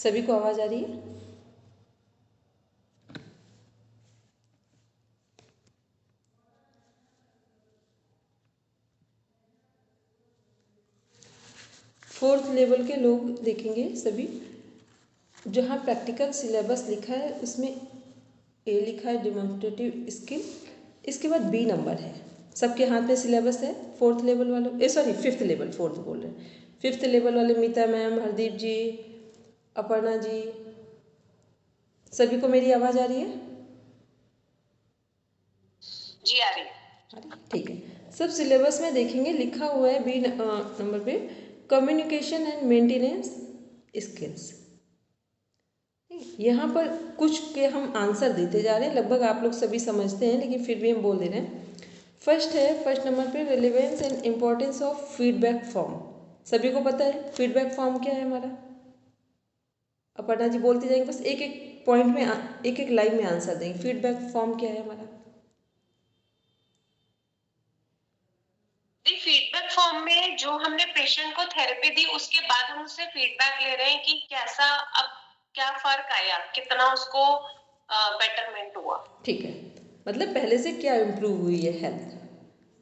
सभी को आवाज़ आ रही है? फोर्थ लेवल के लोग देखेंगे सभी, जहाँ प्रैक्टिकल सिलेबस लिखा है उसमें ए लिखा है डेमोन्स्ट्रेटिव स्किल, इसके बाद बी नंबर है। सबके हाथ में सिलेबस है फोर्थ लेवल वालों, सॉरी फिफ्थ लेवल, फोर्थ बोल रहे हैं, फिफ्थ लेवल वाले मीता मैम, हरदीप जी, अपर्णा जी, सभी को मेरी आवाज़ आ रही है? जी आ रही है। ठीक है। सब सिलेबस में देखेंगे लिखा हुआ है बी नंबर पे कम्युनिकेशन एंड मेंटेनेंस स्किल्स। यहाँ पर कुछ के हम आंसर देते जा रहे हैं, लगभग आप लोग सभी समझते हैं लेकिन फिर भी हम बोल दे रहे हैं। फर्स्ट नंबर पे relevance and importance of feedback form. सभी को पता है फीडबैक फॉर्म क्या है हमारा? अपर्णा जी बोलते जाएंगे, बस एक एक पॉइंट में एक एक लाइन में आंसर देंगे। फीडबैक फॉर्म क्या है हमारा? फीडबैक फॉर्म में जो हमने पेशेंट को थेरेपी दी उसके बाद हम उससे फीडबैक ले रहे हैं कि कैसा, अब क्या फर्क आया, कितना उसको बेटरमेंट हुआ। ठीक है, मतलब पहले से क्या इम्प्रूव हुई है हेल्थ।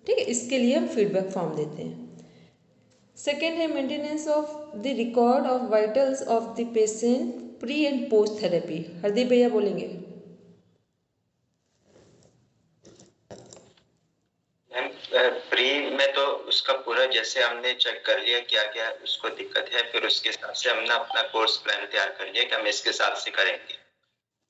ठीक है, इसके लिए हम फीडबैक फॉर्म देते हैं। सेकेंड है maintenance of the record of vitals of the patient pre and post therapy. Hardeep भैया बोलेंगे। प्री में तो उसका पूरा जैसे हमने चेक कर लिया क्या क्या उसको दिक्कत है, फिर उसके हिसाब से हमने अपना कोर्स प्लान तैयार कर लिया कि हम इसके हिसाब से करेंगे।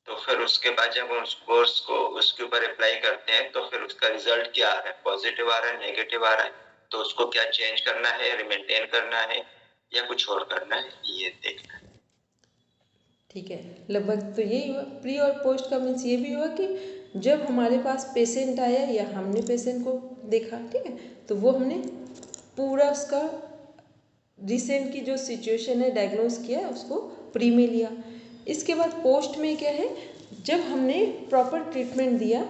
तो फिर उसके बाद जब हम उस कोर्स को उसके ऊपर अप्लाई करते हैं तो फिर उसका रिजल्ट क्या आ रहा है, पॉजिटिव आ रहा है, नेगेटिव आ रहा है, तो उसको क्या चेंज करना है, रिमेंटेन करना है या कुछ और करना है, ये देखना है। ठीक है, लगभग तो यही हुआ। प्री और पोस्ट का मीन्स ये भी हुआ कि जब हमारे पास पेशेंट आया या हमने पेशेंट को देखा, ठीक है, तो वो हमने पूरा उसका रिसेंट की जो सिचुएशन है डायग्नोस किया, उसको प्री में लिया। इसके बाद पोस्ट में क्या है, जब हमने प्रॉपर ट्रीटमेंट दिया,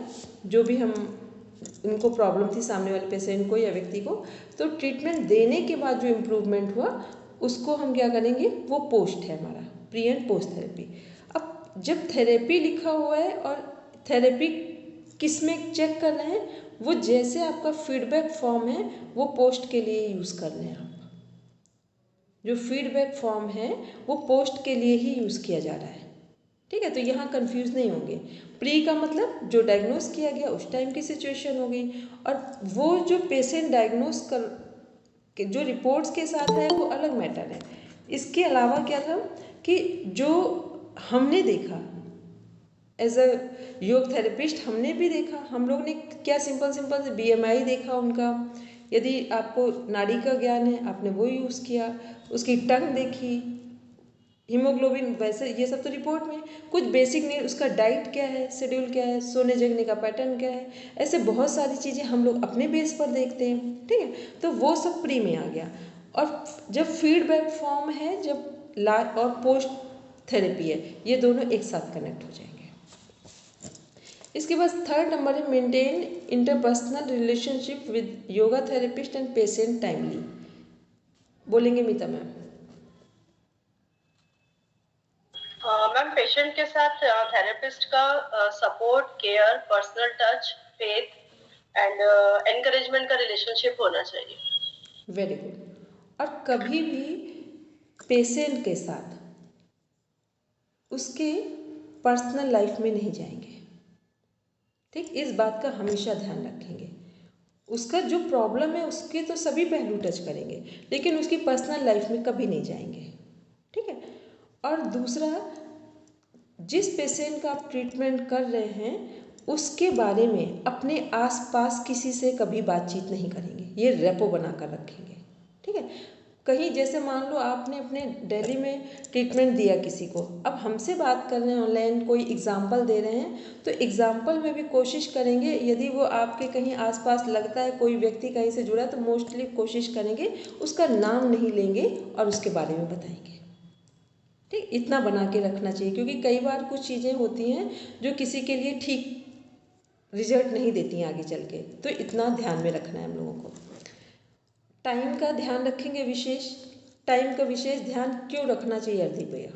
जो भी हम उनको प्रॉब्लम थी सामने वाले पेशेंट को या व्यक्ति को, तो ट्रीटमेंट देने के बाद जो इम्प्रूवमेंट हुआ उसको हम क्या करेंगे, वो पोस्ट है हमारा, प्री एंड पोस्ट थेरेपी। अब जब थेरेपी लिखा हुआ है और थेरेपी किस में चेक करना है, वो जैसे आपका फीडबैक फॉर्म है वो पोस्ट के लिए यूज़ कर लें आप। जो फीडबैक फॉर्म है वो पोस्ट के लिए ही यूज़ किया जा रहा है। ठीक है, तो यहाँ कंफ्यूज नहीं होंगे। प्री का मतलब जो डायग्नोस किया गया उस टाइम की सिचुएशन हो गई, और वो जो पेशेंट डायग्नोस कर के जो रिपोर्ट्स के साथ है वो अलग मैटर है। इसके अलावा क्या था कि जो हमने देखा एज अ योग थेरेपिस्ट, हमने भी देखा, हम लोग ने क्या सिंपल से BMI देखा उनका, यदि आपको नाड़ी का ज्ञान है आपने वो यूज़ किया, उसकी टंग देखी, हीमोग्लोबिन, वैसे ये सब तो रिपोर्ट में कुछ बेसिक नहीं, उसका डाइट क्या है, शेड्यूल क्या है, सोने जगने का पैटर्न क्या है, ऐसे बहुत सारी चीज़ें हम लोग अपने बेस पर देखते हैं। ठीक है, तो वो सब प्री में आ गया। और जब फीडबैक फॉर्म है, जब और पोस्ट थेरेपी है, ये दोनों एक साथ कनेक्ट हो जाएंगे। इसके बाद थर्ड नंबर है maintain interpersonal relationship with yoga therapist and patient timely. बोलेंगे मीता मैम। मैम पेशेंट के साथ थेरेपिस्ट का support, care, personal touch, faith and encouragement का रिलेशनशिप होना चाहिए। Very good. और कभी भी पेशेंट के साथ उसके पर्सनल लाइफ में नहीं जाएंगे। ठीक, इस बात का हमेशा ध्यान रखेंगे। उसका जो प्रॉब्लम है उसके तो सभी पहलू टच करेंगे, लेकिन उसकी पर्सनल लाइफ में कभी नहीं जाएंगे। ठीक है, और दूसरा, जिस पेशेंट का आप ट्रीटमेंट कर रहे हैं उसके बारे में अपने आसपास किसी से कभी बातचीत नहीं करेंगे, ये रेपो बना कर रखेंगे। ठीक है, कहीं जैसे मान लो आपने अपने दिल्ली में ट्रीटमेंट दिया किसी को, अब हमसे बात कर रहे हैं ऑनलाइन, कोई एग्जाम्पल दे रहे हैं, तो एग्जाम्पल में भी कोशिश करेंगे, यदि वो आपके कहीं आसपास लगता है कोई व्यक्ति कहीं से जुड़ा, तो मोस्टली कोशिश करेंगे उसका नाम नहीं लेंगे और उसके बारे में बताएंगे। ठीक, इतना बना के रखना चाहिए, क्योंकि कई बार कुछ चीज़ें होती हैं जो किसी के लिए ठीक रिजल्ट नहीं देती हैं आगे चल के, तो इतना ध्यान में रखना है हम लोगों को। टाइम का ध्यान रखेंगे विशेष। टाइम का विशेष ध्यान क्यों रखना चाहिए हरदीप भैया?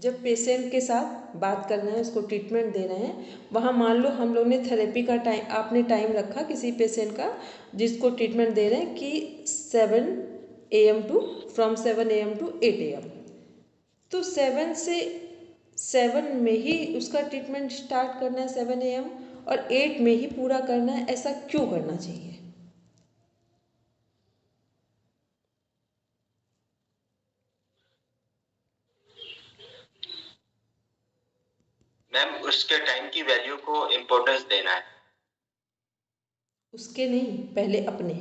जब पेशेंट के साथ बात कर रहे हैं, उसको ट्रीटमेंट दे रहे हैं, वहाँ मान लो हम लोग ने थेरेपी का टाइम, आपने टाइम रखा किसी पेशेंट का जिसको ट्रीटमेंट दे रहे हैं कि 7 AM to from 7 AM to 8 AM, तो 7 से 7 में ही उसका ट्रीटमेंट स्टार्ट करना है 7 AM और 8 में ही पूरा करना है, ऐसा क्यों करना चाहिए? मैम उसके टाइम की वैल्यू को इम्पोर्टेंस देना है। उसके नहीं, पहले अपने,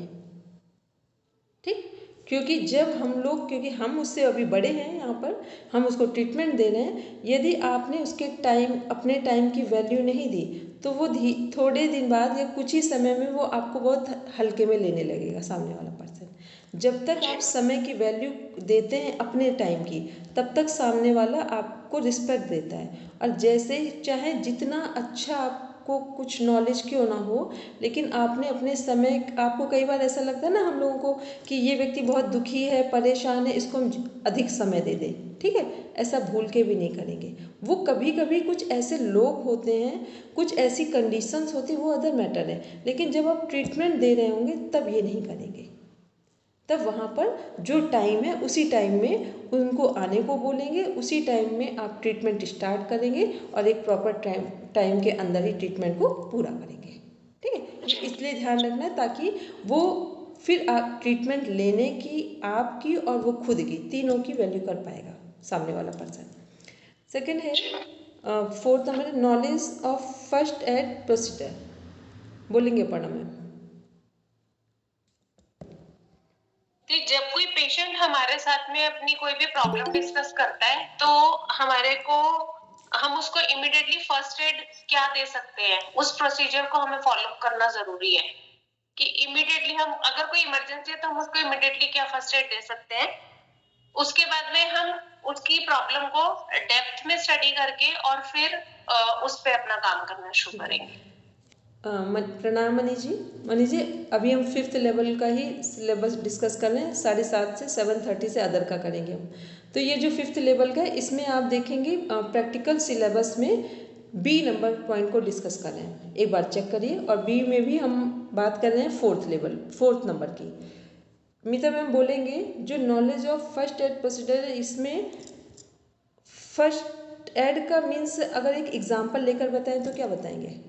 ठीक, क्योंकि जब हम लोग, क्योंकि हम उससे अभी बड़े हैं, यहाँ पर हम उसको ट्रीटमेंट दे रहे हैं, यदि आपने उसके टाइम, अपने टाइम की वैल्यू नहीं दी तो वो थोड़े दिन बाद या कुछ ही समय में वो आपको बहुत हल्के में लेने लगेगा सामने वाला पर्सन। जब तक आप समय की वैल्यू देते हैं अपने टाइम की, तब तक सामने वाला आपको रिस्पेक्ट देता है। और जैसे चाहे जितना अच्छा आपको कुछ नॉलेज क्यों ना हो, लेकिन आपने अपने समय, आपको कई बार ऐसा लगता है ना हम लोगों को कि ये व्यक्ति बहुत दुखी है, परेशान है, इसको हम अधिक समय दे दें, ठीक है, ऐसा भूल के भी नहीं करेंगे। वो कभी कभी कुछ ऐसे लोग होते हैं, कुछ ऐसी कंडीशंस होती है, वो अदर मैटर है, लेकिन जब आप ट्रीटमेंट दे रहे होंगे तब ये नहीं करेंगे। तब वहाँ पर जो टाइम है उसी टाइम में उनको आने को बोलेंगे, उसी टाइम में आप ट्रीटमेंट स्टार्ट करेंगे और एक प्रॉपर टाइम के अंदर ही ट्रीटमेंट को पूरा करेंगे, ठीक है। इसलिए ध्यान रखना है ताकि वो फिर आप ट्रीटमेंट लेने की, आपकी और वो खुद की, तीनों की वैल्यू कर पाएगा सामने वाला पर्सन। सेकेंड है 4th number, knowledge of first aid procedure. बोलेंगे पढ़ा मैम। जब कोई पेशेंट हमारे साथ में अपनी कोई भी प्रॉब्लम डिस्कस करता है तो हम उसको इमीडिएटली फर्स्ट एड क्या दे सकते हैं, उस प्रोसीजर को हमें फॉलो करना जरूरी है कि इमीडिएटली हम, अगर कोई इमरजेंसी है तो हम उसको इमीडिएटली क्या फर्स्ट एड दे सकते हैं। उसके बाद में हम उसकी प्रॉब्लम को डेप्थ में स्टडी करके और फिर उस पे अपना काम करना शुरू करेंगे। प्रणाम मनी जी। मनी जी, अभी हम 5th लेवल का ही सिलेबस डिस्कस कर रहे हैं, 7:30 से 7:30 से अदर का करेंगे हम। तो ये जो 5th लेवल का है, इसमें आप देखेंगे प्रैक्टिकल सिलेबस में बी नंबर पॉइंट को डिस्कस कर रहे हैं, एक बार चेक करिए। और बी में भी हम बात कर रहे हैं 4th लेवल, 4th नंबर की। मीता मैम बोलेंगे जो knowledge of first aid procedure है, इसमें फर्स्ट एड का मीन्स अगर एक एग्जाम्पल लेकर बताएं तो क्या बताएंगे?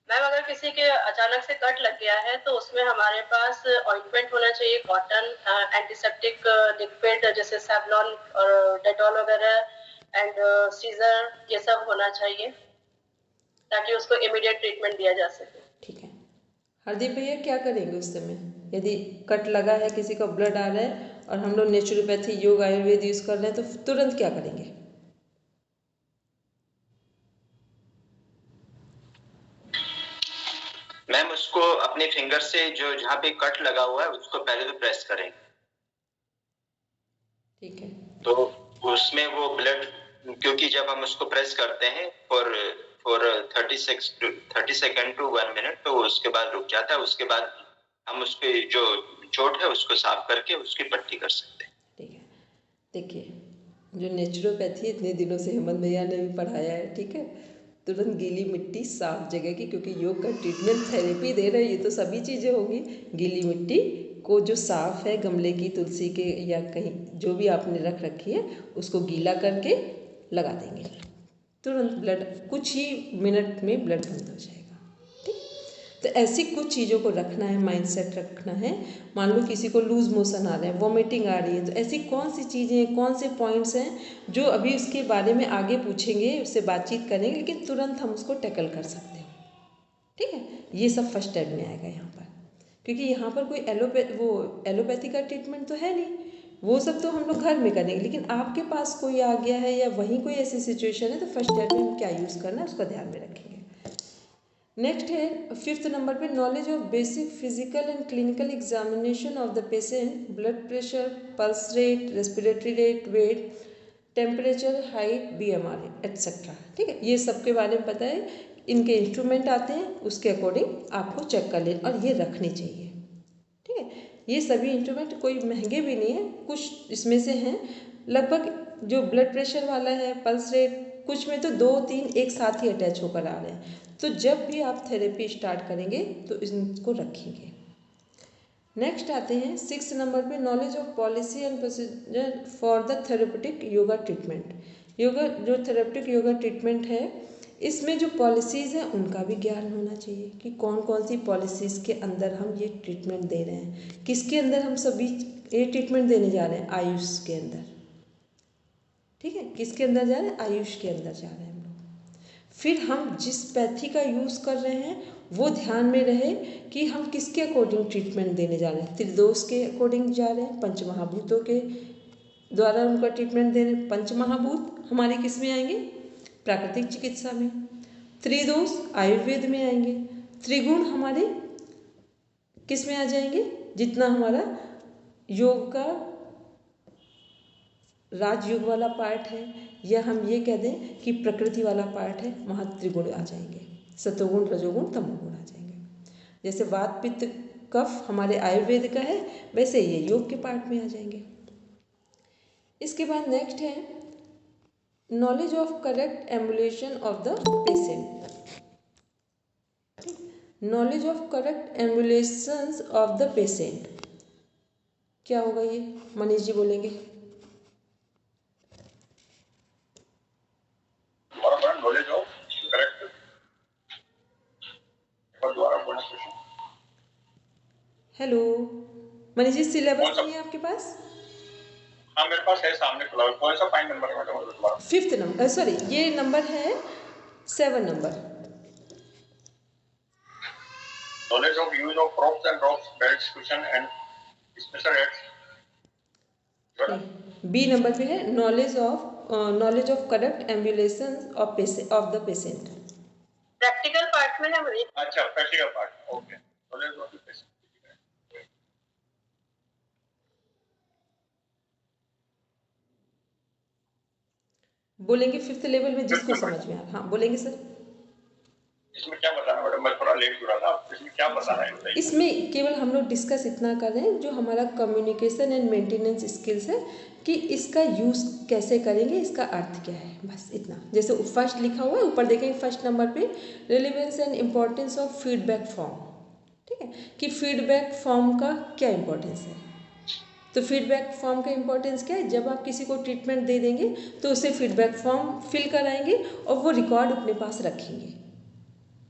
मैम अगर किसी के अचानक से कट लग गया है तो उसमें हमारे पास ऑइंटमेंट होना चाहिए, कॉटन, एंटीसेप्टिक लिक्विड जैसे सेवलॉन और डेटॉल वगैरह, एंड सीजर, ये सब होना चाहिए ताकि उसको इमीडिएट ट्रीटमेंट दिया जा सके। ठीक है। हरदीप भैया क्या करेंगे उस समय यदि कट लगा है, किसी का ब्लड आ रहा है और हम लोग नेचुरोपैथी, योग, आयुर्वेद यूज कर रहे हैं, तो तुरंत क्या करेंगे? मैम उसको अपने फिंगर से जो जहाँ पे कट लगा हुआ है उसको पहले तो प्रेस करें, ठीक है। तो उसमें वो ब्लड, क्योंकि जब हम उसको प्रेस करते हैं फॉर 30 सेकेंड टू 1 मिनट, तो उसके बाद रुक जाता है। उसके बाद हम उसके जो चोट है उसको साफ करके उसकी पट्टी कर सकते हैं। ठीक है। देखिए, जो नेचुरोपैथी इतने दिनों से हेमंत भैया ने भी पढ़ाया है, ठीक है, तुरंत गीली मिट्टी साफ जगह की, क्योंकि योग का ट्रीटमेंट थेरेपी दे रहे हैं, ये तो सभी चीज़ें होंगी। गीली मिट्टी को जो साफ है, गमले की, तुलसी के या कहीं जो भी आपने रख रखी है, उसको गीला करके लगा देंगे, तुरंत ब्लड, कुछ ही मिनट में ब्लड बंद हो जाएगा, ठीक। तो ऐसी कुछ चीज़ों को रखना है, माइंडसेट रखना है। मान लो किसी को लूज मोशन आ रहे हैं, वॉमिटिंग आ रही है, तो ऐसी कौन सी चीज़ें हैं, कौन से पॉइंट्स हैं जो अभी उसके बारे में आगे पूछेंगे, उससे बातचीत करेंगे, लेकिन तुरंत हम उसको टैकल कर सकते हैं, ठीक है। ये सब फर्स्ट एड में आएगा यहाँ पर, क्योंकि यहाँ पर कोई एलोपैथी का ट्रीटमेंट तो है नहीं, वो सब तो हम लोग घर में करेंगे। लेकिन आपके पास कोई आ गया है या वहीं कोई ऐसी सिचुएशन है, तो फर्स्ट एड में हम क्या यूज़ करना है उसका ध्यान में रखेंगे। नेक्स्ट है 5th नंबर पे, knowledge of basic physical and clinical examination of the patient, blood pressure, pulse rate, respiratory rate, weight, temperature, height, BMR etcetera, ठीक है। ये सब के बारे में पता है, इनके इंस्ट्रूमेंट आते हैं, उसके अकॉर्डिंग आपको चेक कर लें और ये रखने चाहिए, ठीक है। ये सभी इंस्ट्रूमेंट कोई महंगे भी नहीं है, कुछ इसमें से हैं, लगभग जो ब्लड प्रेशर वाला है, पल्स रेट, कुछ में तो 2-3 एक साथ ही अटैच होकर आ रहे हैं। तो जब भी आप थेरेपी स्टार्ट करेंगे तो इसको रखेंगे। नेक्स्ट आते हैं 6 नंबर पे, knowledge of policy and procedure for the therapeutic yoga treatment. Yoga जो थेरेपेटिक योगा ट्रीटमेंट है, इसमें जो पॉलिसीज़ हैं उनका भी ज्ञान होना चाहिए कि कौन कौन सी पॉलिसीज़ के अंदर हम ये ट्रीटमेंट दे रहे हैं, किसके अंदर हम सभी ये ट्रीटमेंट देने जा रहे हैं, आयुष के अंदर। ठीक है, किसके अंदर जा रहे हैं, आयुष के अंदर जा रहे हैं हम लोग। फिर हम जिस पैथी का यूज़ कर रहे हैं वो ध्यान में रहे कि हम किसके अकॉर्डिंग ट्रीटमेंट देने जा रहे हैं, त्रिदोष के अकॉर्डिंग जा रहे हैं, पंचमहाभूतों के द्वारा उनका ट्रीटमेंट दे रहे हैं। पंचमहाभूत हमारे किस में आएंगे, प्राकृतिक चिकित्सा में, त्रिदोष आयुर्वेद में आएंगे, त्रिगुण हमारे किस में आ जाएंगे, जितना हमारा योग का राजयोग वाला पार्ट है, या हम ये कह दें कि प्रकृति वाला पार्ट है, वहाँ त्रिगुण आ जाएंगे, सतोगुण रजोगुण तमोगुण आ जाएंगे। जैसे वात पित्त कफ हमारे आयुर्वेद का है, वैसे ये योग के पार्ट में आ जाएंगे। इसके बाद नेक्स्ट है knowledge of correct ambulation of the patient. Knowledge of correct ambulations of the patient क्या होगा, ये मनीष जी बोलेंगे। Knowledge of correct, hello Manish ji, syllabus नहीं है आपके पास? हाँ मेरे पास है, सामने खुला है। कौन सा फाइन नंबर है मैडम? 5th नंबर, सॉरी ये नंबर है 7 नंबर। Knowledge of use of props and drops, belts, cushion and special aids. B number पे है knowledge of correct ambulation of the patient. Practical part में है वही। अच्छा, practical part, okay. Knowledge of the patient बोलेंगे 5th लेवल में जिसको समझ में आ रहा। हाँ बोलेंगे सर। इसमें क्या बताना मैडम, मैं थोड़ा लेट जुड़ा था, इसमें क्या बताना है? इसमें केवल हम लोग डिस्कस इतना कर रहे हैं जो हमारा कम्युनिकेशन एंड मेंटेनेंस स्किल्स है कि इसका यूज़ कैसे करेंगे, इसका अर्थ क्या है, बस इतना। जैसे फर्स्ट लिखा हुआ है, ऊपर देखेंगे फर्स्ट नंबर पे relevance and importance of feedback form. ठीक है, कि फीडबैक फॉर्म का क्या इम्पोर्टेंस है। तो फीडबैक फॉर्म का इम्पोर्टेंस क्या है, जब आप किसी को ट्रीटमेंट दे देंगे तो उसे फीडबैक फॉर्म फिल कराएंगे और वो रिकॉर्ड अपने पास रखेंगे।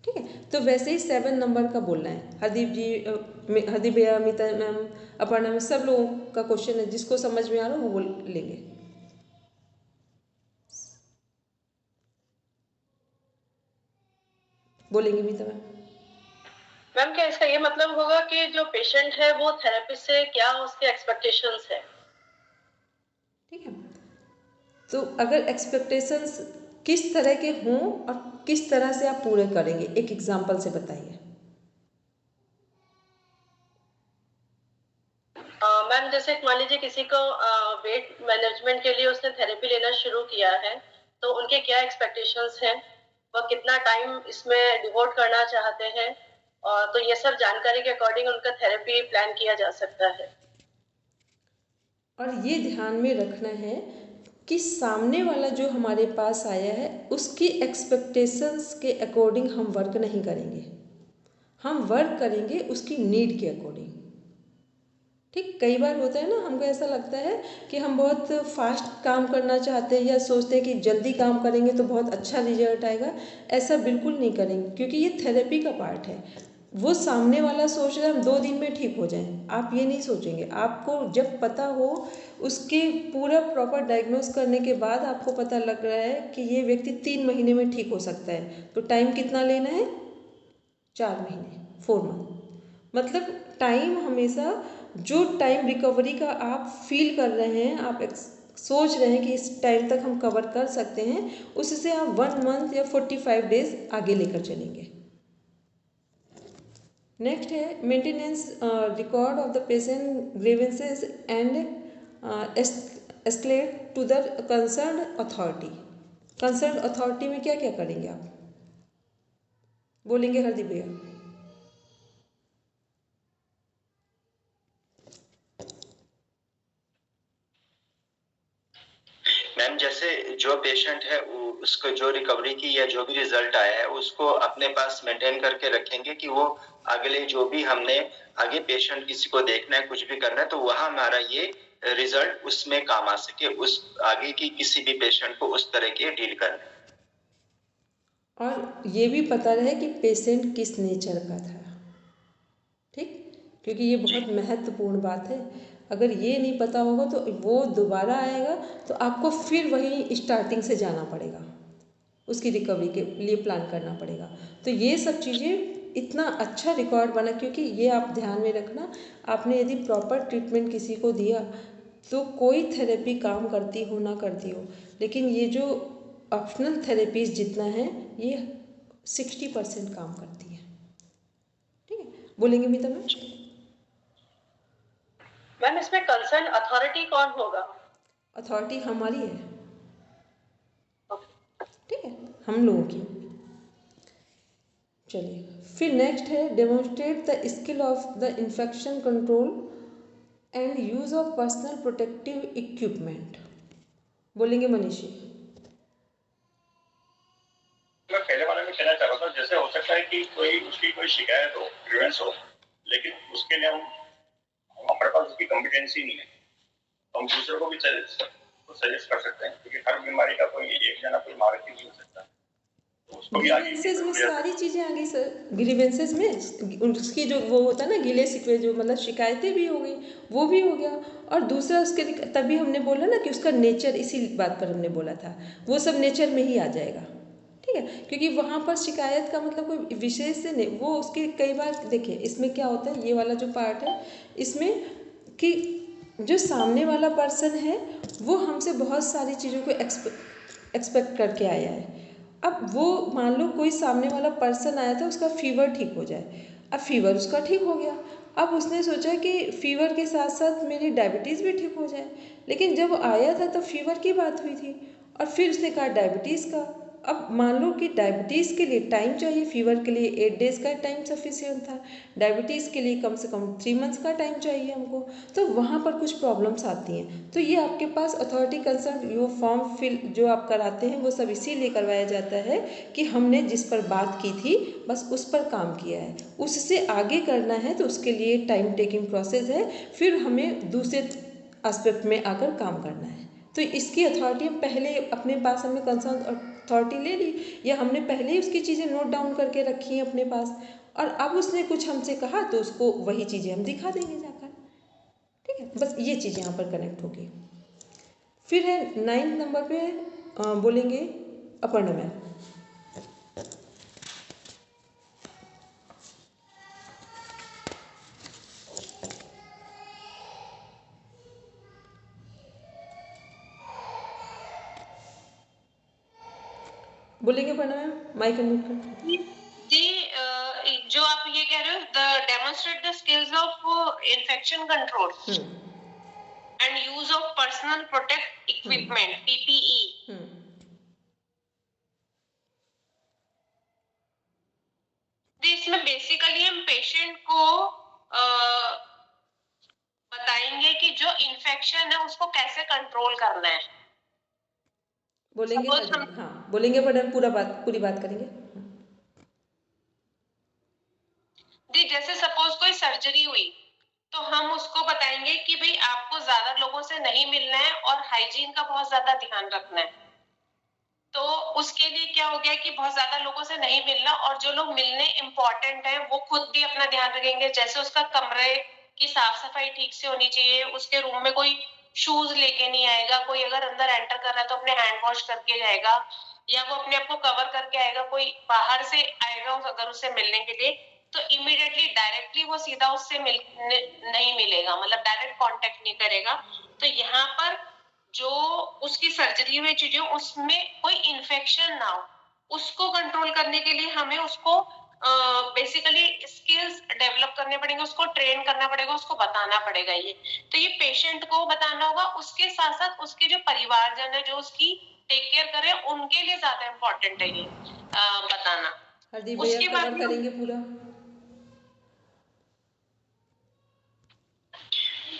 ठीक है, तो वैसे ही 7 नंबर का बोलना है। हरदीप जी, हरदीप भैया, अमिता मैम, अपर्णा में सब लोगों का क्वेश्चन है, जिसको समझ में आ रहा हो वो बोल लेंगे। बोलेंगे अमिता मैम। मैम क्या इसका ये मतलब होगा कि जो पेशेंट है वो थेरेपिस्ट से क्या उसके एक्सपेक्टेशंस है? ठीक है, तो अगर एक्सपेक्टेशंस किस तरह के हों और किस तरह से आप पूरे करेंगे, एक एग्जांपल से बताइए। मैम जैसे मान लीजिए किसी को वेट मैनेजमेंट के लिए उसने थेरेपी लेना शुरू किया है, तो उनके क्या एक्सपेक्टेशंस हैं, वह कितना टाइम इसमें डिवोट करना चाहते हैं, और तो ये सब जानकारी के अकॉर्डिंग उनका थेरेपी प्लान किया जा सकता है। और ये ध्यान में रखना है कि सामने वाला जो हमारे पास आया है उसकी एक्सपेक्टेशंस के अकॉर्डिंग हम वर्क नहीं करेंगे, हम वर्क करेंगे उसकी नीड के अकॉर्डिंग। ठीक, कई बार होता है ना, हमको ऐसा लगता है कि हम बहुत फास्ट काम करना चाहते हैं या सोचते हैं कि जल्दी काम करेंगे तो बहुत अच्छा रिजल्ट आएगा। ऐसा बिल्कुल नहीं करेंगे, क्योंकि ये थेरेपी का पार्ट है। वो सामने वाला सोच रहा है हम 2 दिन में ठीक हो जाएं, आप ये नहीं सोचेंगे। आपको जब पता हो, उसके पूरा प्रॉपर डायग्नोस करने के बाद आपको पता लग रहा है कि ये व्यक्ति 3 महीने में ठीक हो सकता है, तो टाइम कितना लेना है, 4 महीने, 4 मंथ। मतलब टाइम हमेशा, जो टाइम रिकवरी का आप फील कर रहे हैं, आप सोच रहे हैं कि इस टाइम तक हम कवर कर सकते हैं, उससे आप 1 मंथ या 45 डेज आगे लेकर चलेंगे। नेक्स्ट है maintenance record of the patient grievances and escalate to the concern authority. Concern authority में क्या क्या करेंगे आप, बोलेंगे हरदीप भैया। मैं जैसे जो पेशेंट है उसको जो रिकवरी की या जो भी रिजल्ट आया है उसको अपने पास मेंटेन करके रखेंगे कि वो अगले जो भी हमने आगे पेशेंट किसी को देखना है कुछ भी करना है तो वहां हमारा ये रिजल्ट उसमें काम आ सके, उस आगे की किसी भी पेशेंट को उस तरह के डील करने। और ये भी पता रहे कि पेशेंट किस नेचर का था, ठीक, क्योंकि ये बहुत महत्वपूर्ण बात है। अगर ये नहीं पता होगा तो वो दोबारा आएगा तो आपको फिर वही स्टार्टिंग से जाना पड़ेगा, उसकी रिकवरी के लिए प्लान करना पड़ेगा। तो ये सब चीज़ें इतना अच्छा रिकॉर्ड बना, क्योंकि ये आप ध्यान में रखना, आपने यदि प्रॉपर ट्रीटमेंट किसी को दिया तो कोई थेरेपी काम करती हो ना करती हो, लेकिन ये जो ऑप्शनल थेरेपीज जितना है ये 60% काम करती है। ठीक है, बोलेंगे मीता मैम? मैम इसमें कंसर्न अथॉरिटी कौन होगा? अथॉरिटी हमारी है, ठीक है, हम लोगों की। चलिए फिर नेक्स्ट है demonstrate the skill of the infection control and use of personal protective equipment. बोलेंगे मनीषी? मैं पहले वाले में कहना चाह रहा था, जैसे हो सकता है कि उसकी कोई शिकायत हो, ग्रीवेंस हो, लेकिन उसके लिए हमारे पास उसकी कॉम्पिटेंसी नहीं है, हम दूसरों को भी सजेस्ट कर सकते हैं, क्योंकि हर बीमारी का कोई एक जना कोई महारथी नहीं हो सकता। ग्रीवेंसेज में सारी चीज़ें आ गई सर। ग्रीवेंसेज में उसकी जो वो होता है ना गिले शिकवे, जो मतलब शिकायतें भी हो गई, वो भी हो गया। और दूसरा उसके तभी हमने बोला ना कि उसका नेचर, इसी बात पर हमने बोला था, वो सब नेचर में ही आ जाएगा, ठीक है, क्योंकि वहाँ पर शिकायत का मतलब कोई विशेष से नहीं, वो उसके कई बार देखिए इसमें क्या होता है, ये वाला जो पार्ट है इसमें कि जो सामने वाला पर्सन है वो हमसे बहुत सारी चीज़ों को एक्सपेक्ट करके आया है। अब वो मान लो कोई सामने वाला पर्सन आया था, उसका फीवर ठीक हो जाए, अब फीवर उसका ठीक हो गया, अब उसने सोचा कि फीवर के साथ साथ मेरी डायबिटीज़ भी ठीक हो जाए, लेकिन जब आया था तब फीवर की बात हुई थी और फिर उसने कहा डायबिटीज़ का। अब मान लो कि डायबिटीज़ के लिए टाइम चाहिए, फीवर के लिए 8 डेज़ का टाइम सफिशिएंट था, डायबिटीज़ के लिए कम से कम 3 मंथ्स का टाइम चाहिए हमको, तो वहाँ पर कुछ प्रॉब्लम्स आती हैं। तो ये आपके पास अथॉरिटी कंसर्न जो फॉर्म फिल जो आप कराते हैं वो सब इसीलिए करवाया जाता है कि हमने जिस पर बात की थी बस उस पर काम किया है, उससे आगे करना है तो उसके लिए टाइम टेकिंग प्रोसेस है, फिर हमें दूसरे एस्पेक्ट में आकर काम करना है। तो इसकी अथॉरिटी हम पहले अपने पास, हमने कंसर्न अथॉरिटी ले ली या हमने पहले ही उसकी चीज़ें नोट डाउन करके रखी हैं अपने पास, और अब उसने कुछ हमसे कहा तो उसको वही चीज़ें हम दिखा देंगे जाकर, ठीक है। बस ये चीज़ यहाँ पर कनेक्ट होगी। फिर है 9th नंबर पे बोलेंगे अपर्णा मैम। बोलेंगे अपर्णा मैम, माइक अनम्यूट कर। जी, जो आप ये कह रहे हो, the demonstrate the skills of infection control and use of personal protect equipment PPE। इसमें बेसिकली हम पेशेंट को बताएंगे कि जो इन्फेक्शन है उसको कैसे कंट्रोल करना है। बोलेंगे हाँ बोलेंगे, पर पूरी बात करेंगे। जी, जैसे सपोज कोई सर्जरी हुई तो हम उसको बताएंगे कि भाई आपको ज्यादा लोगों से नहीं मिलना है और हाइजीन का बहुत ज्यादा ध्यान रखना है। तो उसके लिए क्या हो गया कि बहुत ज्यादा लोगों से नहीं मिलना, और जो लोग मिलने इम्पोर्टेंट है वो खुद भी अपना ध्यान रखेंगे। जैसे उसका कमरे की साफ सफाई ठीक से होनी चाहिए, उसके रूम में कोई शूज लेके नहीं आएगा, कोई अगर अंदर एंटर कर रहा है तो अपने हैंड वॉश करके जाएगा, या वो अपने आप को कवर करके आएगा। कोई बाहर से आएगा अगर उससे मिलने के लिए तो इमीडिएटली डायरेक्टली वो सीधा उससे नहीं मिलेगा, मतलब डायरेक्ट कांटेक्ट नहीं करेगा। तो यहाँ पर जो उसकी सर्जरी हुई चीजें उसमें कोई इन्फेक्शन ना हो, उसको कंट्रोल करने के लिए हमें उसको बेसिकली स्किल्स डेवलप करने पड़ेंगे, उसको ट्रेन करना पड़ेगा, उसको बताना पड़ेगा। ये तो ये पेशेंट को बताना होगा, उसके साथ साथ उसके जो परिवारजन है जो उसकी टेक केयर करे उनके लिए ज्यादा इम्पोर्टेंट है ये बताना। हरदीप भैया कवर करेंगे पूरा।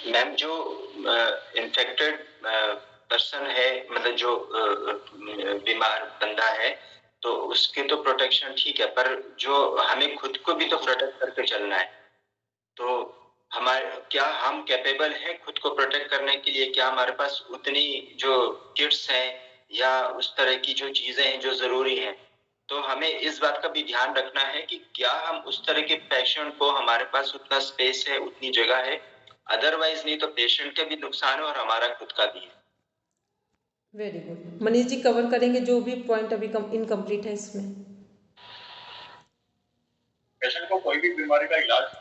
मैम जो इन्फेक्टेड पर्सन है, मतलब जो बीमार बंदा है, तो उसके तो प्रोटेक्शन ठीक है, पर जो हमें खुद को भी तो प्रोटेक्ट करके चलना है। तो क्या हम कैपेबल हैं खुद को प्रोटेक्ट करने के लिए? क्या हमारे पास उतनी जो किट्स हैं या उस तरह की जो चीजें हैं जो जरूरी हैं? तो हमें इस बात का भी ध्यान रखना है कि क्या हम उस तरह के पेशेंट को, हमारे पास उतना स्पेस है, उतनी जगह है, अदरवाइज नहीं तो पेशेंट का भी नुकसान है और हमारा खुद का भी है। Very good. Manish ji cover करेंगे जो भी पॉइंट अभी इनकम्प्लीट है इसमें। पेशेंट को कोई भी बीमारी का इलाज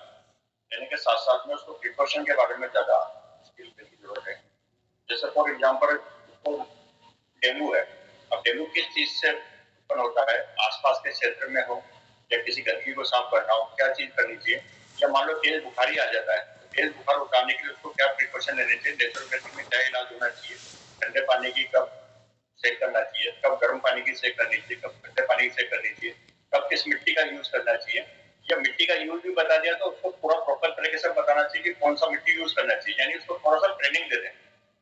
देने के साथ साथ में उसको प्रिकॉशन के बारे में ज्यादा स्किल देने की जरूरत है। जैसे फॉर एग्जांपल उसको डेंगू है, अब डेंगू किस चीज से उत्पन्न होता है, आसपास के क्षेत्र में हो या किसी गंदगी को साफ करना हो, क्या चीज करनी चाहिए, या मान लो तेज बुखार ही आ जाता है, तो तेज बुखार उतारने के लिए उसको क्या प्रिकॉशन लेने चाहिए, नेचुरोपैथी में क्या इलाज होना चाहिए, ठंडे पानी की कब सेक करना चाहिए, कब गर्म पानी की सेक करनी चाहिए, कब ठंडे पानी की सेक करनी चाहिए, कब किस मिट्टी का यूज करना चाहिए, या मिट्टी का यूज भी बता दिया तो उसको पूरा प्रॉपर तरीके से बताना चाहिए कि कौन सा मिट्टी यूज करना चाहिए, यानी उसको थोड़ा सा ट्रेनिंग दे दें।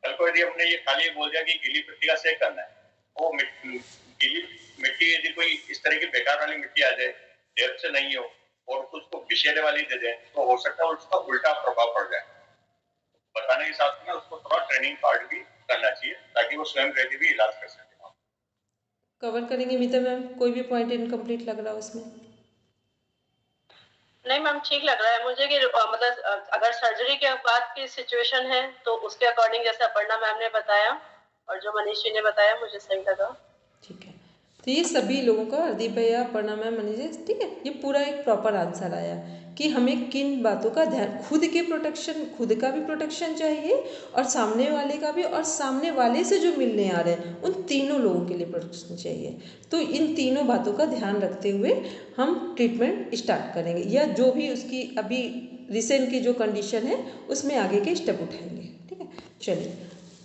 कल को यदि हमने ये खाली बोल दिया कि गीली मिट्टी का सेक करना है, वो गीली मिट्टी यदि कोई इस तरह की बेकार वाली मिट्टी आ जाए, देर से नहीं हो, और उसको विषैले वाली दे दें, तो हो सकता है उसका उल्टा प्रभाव पड़ जाए। बताने के साथ में उसको थोड़ा ट्रेनिंग पार्ट भी करना चाहिए ताकि वो स्वयं रह के भी इलाज कर सके। कवर करेंगे मीता मैम, कोई भी पॉइंट इनकम्प्लीट लग रहा है उसमें? नहीं मैम, ठीक लग रहा है मुझे कि मतलब अगर सर्जरी के बाद की सिचुएशन है तो उसके अकॉर्डिंग जैसे अपर्णा मैम ने बताया और जो मनीष जी ने बताया मुझे सही लगा। ठीक है, तो ये सभी लोगों का, हरदीप भैया, अपर्णा मैम, मनीष जी, ठीक है, ये पूरा एक प्रॉपर आंसर आया कि हमें किन बातों का ध्यान, खुद के प्रोटेक्शन, खुद का भी प्रोटेक्शन चाहिए और सामने वाले का भी, और सामने वाले से जो मिलने आ रहे हैं उन तीनों लोगों के लिए प्रोटेक्शन चाहिए। तो इन तीनों बातों का ध्यान रखते हुए हम ट्रीटमेंट स्टार्ट करेंगे, या जो भी उसकी अभी रिसेंट की जो कंडीशन है उसमें आगे के स्टेप उठाएंगे। ठीक है, चलिए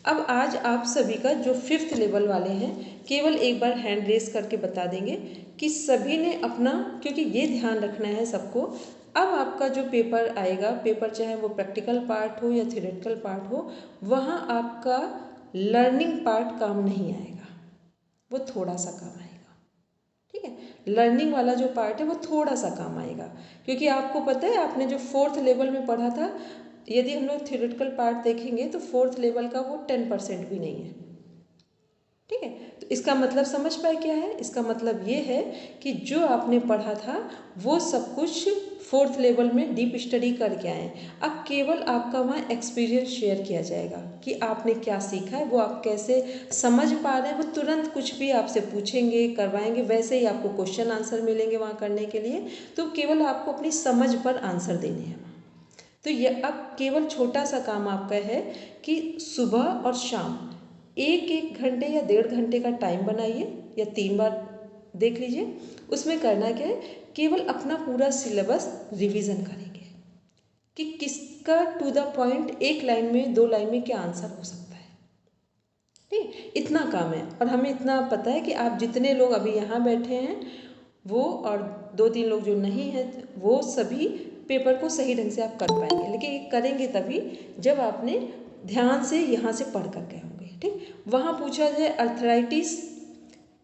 अब आज आप सभी का जो 5th लेवल वाले हैं, केवल एक बार हैंड रेस करके बता देंगे कि सभी ने अपना, क्योंकि ये ध्यान रखना है सबको, अब आपका जो पेपर आएगा, पेपर चाहे वो प्रैक्टिकल पार्ट हो या थ्योरेटिकल पार्ट हो, वहाँ आपका लर्निंग पार्ट काम नहीं आएगा, वो थोड़ा सा काम आएगा। ठीक है, लर्निंग वाला जो पार्ट है वो थोड़ा सा काम आएगा, क्योंकि आपको पता है आपने जो 4th लेवल में पढ़ा था, यदि हम लोग थ्योरेटिकल पार्ट देखेंगे तो 4th लेवल का वो 10% भी नहीं है। ठीक है, तो इसका मतलब समझ पाए क्या है? इसका मतलब ये है कि जो आपने पढ़ा था वो सब कुछ 4th लेवल में डीप स्टडी करके आए। अब केवल आपका वहाँ एक्सपीरियंस शेयर किया जाएगा कि आपने क्या सीखा है, वो आप कैसे समझ पा रहे हैं। वो तुरंत कुछ भी आपसे पूछेंगे, करवाएंगे, वैसे ही आपको क्वेश्चन आंसर मिलेंगे वहाँ करने के लिए। तो केवल आपको अपनी समझ पर आंसर देने हैं। तो ये अब केवल छोटा सा काम आपका है कि सुबह और शाम 1-1 घंटे या 1.5 घंटे का टाइम बनाइए, या 3 बार देख लीजिए। उसमें करना क्या है, केवल अपना पूरा सिलेबस रिवीजन करेंगे कि किसका टू द पॉइंट 1 लाइन में 2 लाइन में क्या आंसर हो सकता है। ठीक, इतना काम है। और हमें इतना पता है कि आप जितने लोग अभी यहाँ बैठे हैं वो, और 2-3 लोग जो नहीं हैं, वो सभी पेपर को सही ढंग से आप कर पाएंगे, लेकिन ये करेंगे तभी जब आपने ध्यान से यहाँ से पढ़ कर गए होंगे। ठीक, वहाँ पूछा जाए अर्थराइटिस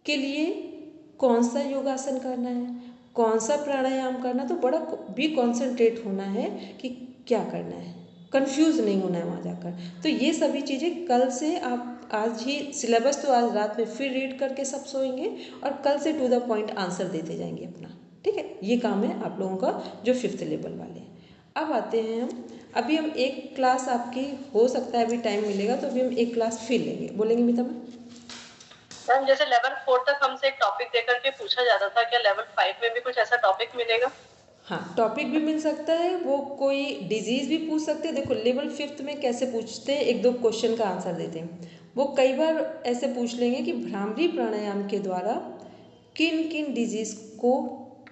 के लिए कौन सा योगासन करना है, कौन सा प्राणायाम करना, तो बड़ा भी कॉन्सेंट्रेट होना है कि क्या करना है, कंफ्यूज नहीं होना है वहाँ जाकर। तो ये सभी चीज़ें कल से आप, आज ही सिलेबस तो आज रात में फिर रीड करके सब सोएंगे और कल से टू द पॉइंट आंसर देते जाएंगे अपना। ठीक है, ये काम है आप लोगों का जो 5th लेवल वाले हैं। अब आते हैं अभी हम एक क्लास आपकी, हो सकता है अभी टाइम मिलेगा तो अभी हम एक क्लास फिर लेंगे। बोलेंगे मीता मैम? जैसे लेवल 4 तक हमसे एक टॉपिक देकर के पूछा जाता था, क्या लेवल 5 में भी कुछ ऐसा टॉपिक मिलेगा? हाँ, टॉपिक भी मिल सकता है, वो कोई डिजीज़ भी पूछ सकते हैं। देखो लेवल 5th में कैसे पूछते हैं, 1-2 क्वेश्चन का आंसर देते हैं। वो कई बार ऐसे पूछ लेंगे कि भ्रामरी प्राणायाम के द्वारा किन किन डिजीज़ को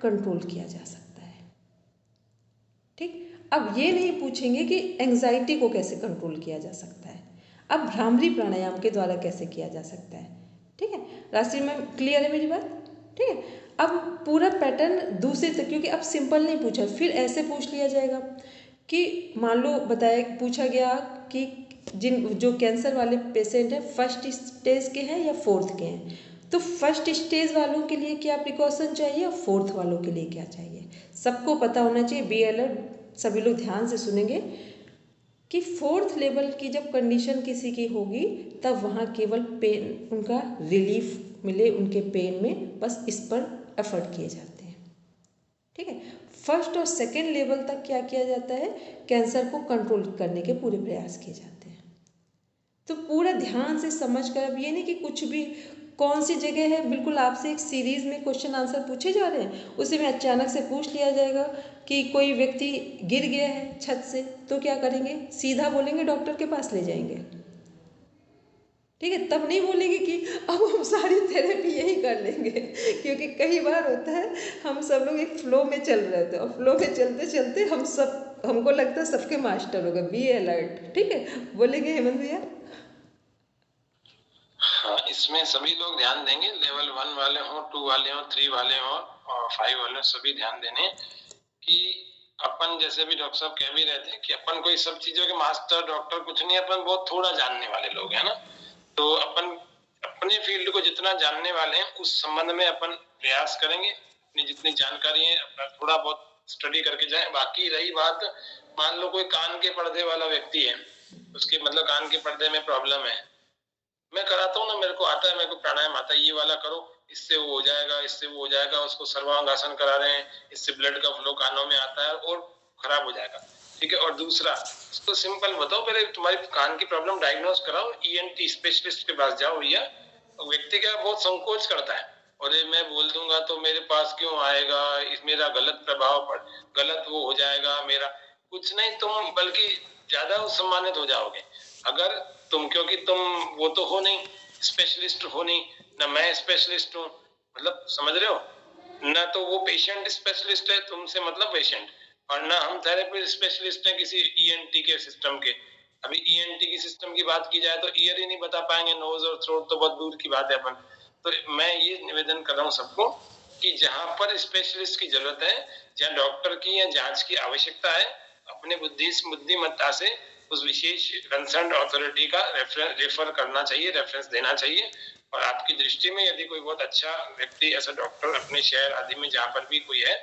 कंट्रोल किया जा सकता है। ठीक, अब ये नहीं पूछेंगे कि एंजाइटी को कैसे कंट्रोल किया जा सकता है, अब भ्रामरी प्राणायाम के द्वारा कैसे किया जा सकता है। ठीक है, राशि में क्लियर है मेरी बात? ठीक है, अब पूरा पैटर्न दूसरे तक, क्योंकि अब सिंपल नहीं पूछा, फिर ऐसे पूछ लिया जाएगा कि मान लो बताया, पूछा गया कि जो कैंसर वाले पेशेंट हैं फर्स्ट स्टेज के हैं या फोर्थ के हैं, तो फर्स्ट स्टेज वालों के लिए क्या प्रिकॉशन चाहिए और फोर्थ वालों के लिए क्या चाहिए, सबको पता होना चाहिए। बी अलर्ट, सभी लोग ध्यान से सुनेंगे कि फोर्थ लेवल की जब कंडीशन किसी की होगी तब वहाँ केवल पेन, उनका रिलीफ मिले उनके पेन में, बस इस पर एफर्ट किए जाते हैं। ठीक है, फर्स्ट और सेकेंड लेवल तक क्या किया जाता है, कैंसर को कंट्रोल करने के पूरे प्रयास किए जाते हैं। तो पूरा ध्यान से समझ कर, अब ये नहीं कि कुछ भी कौन सी जगह है, बिल्कुल आपसे एक सीरीज में क्वेश्चन आंसर पूछे जा रहे हैं, उसी में अचानक से पूछ लिया जाएगा कि कोई व्यक्ति गिर गया है छत से, तो क्या करेंगे, सीधा बोलेंगे डॉक्टर के पास ले जाएंगे। ठीक है, तब नहीं बोलेंगे कि अब हम सारी थेरेपी यही कर लेंगे, क्योंकि कई बार होता है हम सब लोग एक फ्लो में चल रहे होते हैं और फ्लो में चलते चलते हमको लगता है सबके मास्टर हो गए। Be alert. ठीक है, बोलेंगे हेमंत भैया। हाँ, इसमें सभी लोग ध्यान देंगे, लेवल 1 वाले हों, 2 वाले हों, 3 वाले हों और 5 वाले हों, सभी ध्यान देने कि अपन, जैसे भी डॉक्टर साहब कह भी रहे थे कि अपन कोई सब चीजों के मास्टर डॉक्टर कुछ नहीं, अपन बहुत थोड़ा जानने वाले लोग हैं ना। तो अपन अपने फील्ड को जितना जानने वाले हैं उस संबंध में अपन प्रयास करेंगे, अपनी जितनी जानकारी है अपना थोड़ा बहुत स्टडी करके जाएं। बाकी रही बात, मान लो कोई कान के पर्दे वाला व्यक्ति है, उसके मतलब कान के पर्दे में प्रॉब्लम है, मैं कराता हूँ ना, मेरे को आता है, मेरे को प्राणायाम आता है, ये वाला करो, इससे वो हो जाएगा, इससे वो हो जाएगा, उसको सर्वांगासन करा रहे हैं, इससे ब्लड का फ्लो कानों में आता है और खराब हो जाएगा। ठीक है, और दूसरा, उसको सिंपल बताओ, पहले तुम्हारी कान की प्रॉब्लम डायग्नोज कराओ, ईएनटी स्पेशलिस्ट के पास जाओ भैया। व्यक्ति क्या बहुत संकोच करता है, और मैं बोल दूंगा तो मेरे पास क्यों आएगा, मेरा गलत प्रभाव पड़, गलत वो हो जाएगा मेरा। कुछ नहीं, तुम बल्कि ज्यादा सम्मानित हो जाओगे अगर तुम, क्योंकि तुम वो तो हो नहीं, स्पेशलिस्ट हो नहीं ना, मैं स्पेशलिस्ट हूँ, मतलब समझ रहे हो ना, तो वो पेशेंट स्पेशलिस्ट है तुमसे, मतलब पेशेंट, और ना हम थेरेपी स्पेशलिस्ट हैं किसी ईएनटी के सिस्टम के। अभी ईएनटी की सिस्टम की बात की जाए तो ईयर ही नहीं बता पाएंगे, नोज और थ्रोट तो बहुत दूर की बात है अपन। तो मैं ये निवेदन कर रहा हूँ सबको कि जहां पर स्पेशलिस्ट की जरूरत है, जहाँ डॉक्टर की या जांच की आवश्यकता है, अपने बुद्धिमत्ता से उस विशेष कंसर्न अथॉरिटी का रेफर करना चाहिए, रेफरेंस देना चाहिए। और आपकी दृष्टि में यदि कोई बहुत अच्छा व्यक्ति, ऐसा डॉक्टर अपने शहर आदि में जहाँ पर भी कोई है,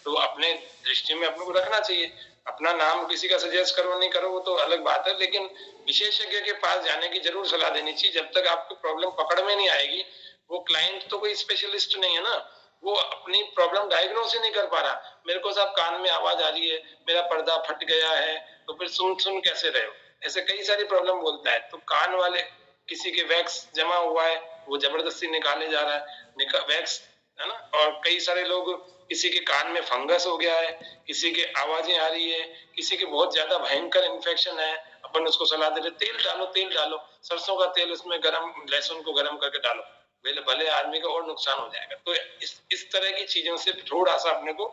तो अपने दृष्टि में अपने को रखना चाहिए। अपना नाम किसी का सजेस्ट करो नहीं करो वो तो अलग बात है, लेकिन विशेषज्ञ के पास जाने की जरूर सलाह देनी चाहिए। जब तक आपको प्रॉब्लम पकड़ में नहीं आएगी, वो क्लाइंट तो कोई स्पेशलिस्ट नहीं है ना, वो अपनी प्रॉब्लम डायग्नोस ही नहीं कर पा रहा। मेरे को साहब कान में आवाज आ रही है, मेरा पर्दा फट गया है, तो फिर सुन कैसे रहे हो, ऐसे कई सारी प्रॉब्लम बोलता है। तो कान वाले, किसी के वैक्स जमा हुआ है वो जबरदस्ती निकाले जा रहा है, वैक्स है ना, और कई सारे लोग, किसी के कान में फंगस हो गया है, किसी के आवाजें आ रही है, किसी के बहुत ज्यादा भयंकर इन्फेक्शन है, अपन उसको सलाह दे रहे तेल डालो, सरसों का तेल, उसमें गरम लहसुन को गरम करके डालो, भले आदमी का और नुकसान हो जाएगा। तो इस तरह की चीजों से थोड़ा सा अपने को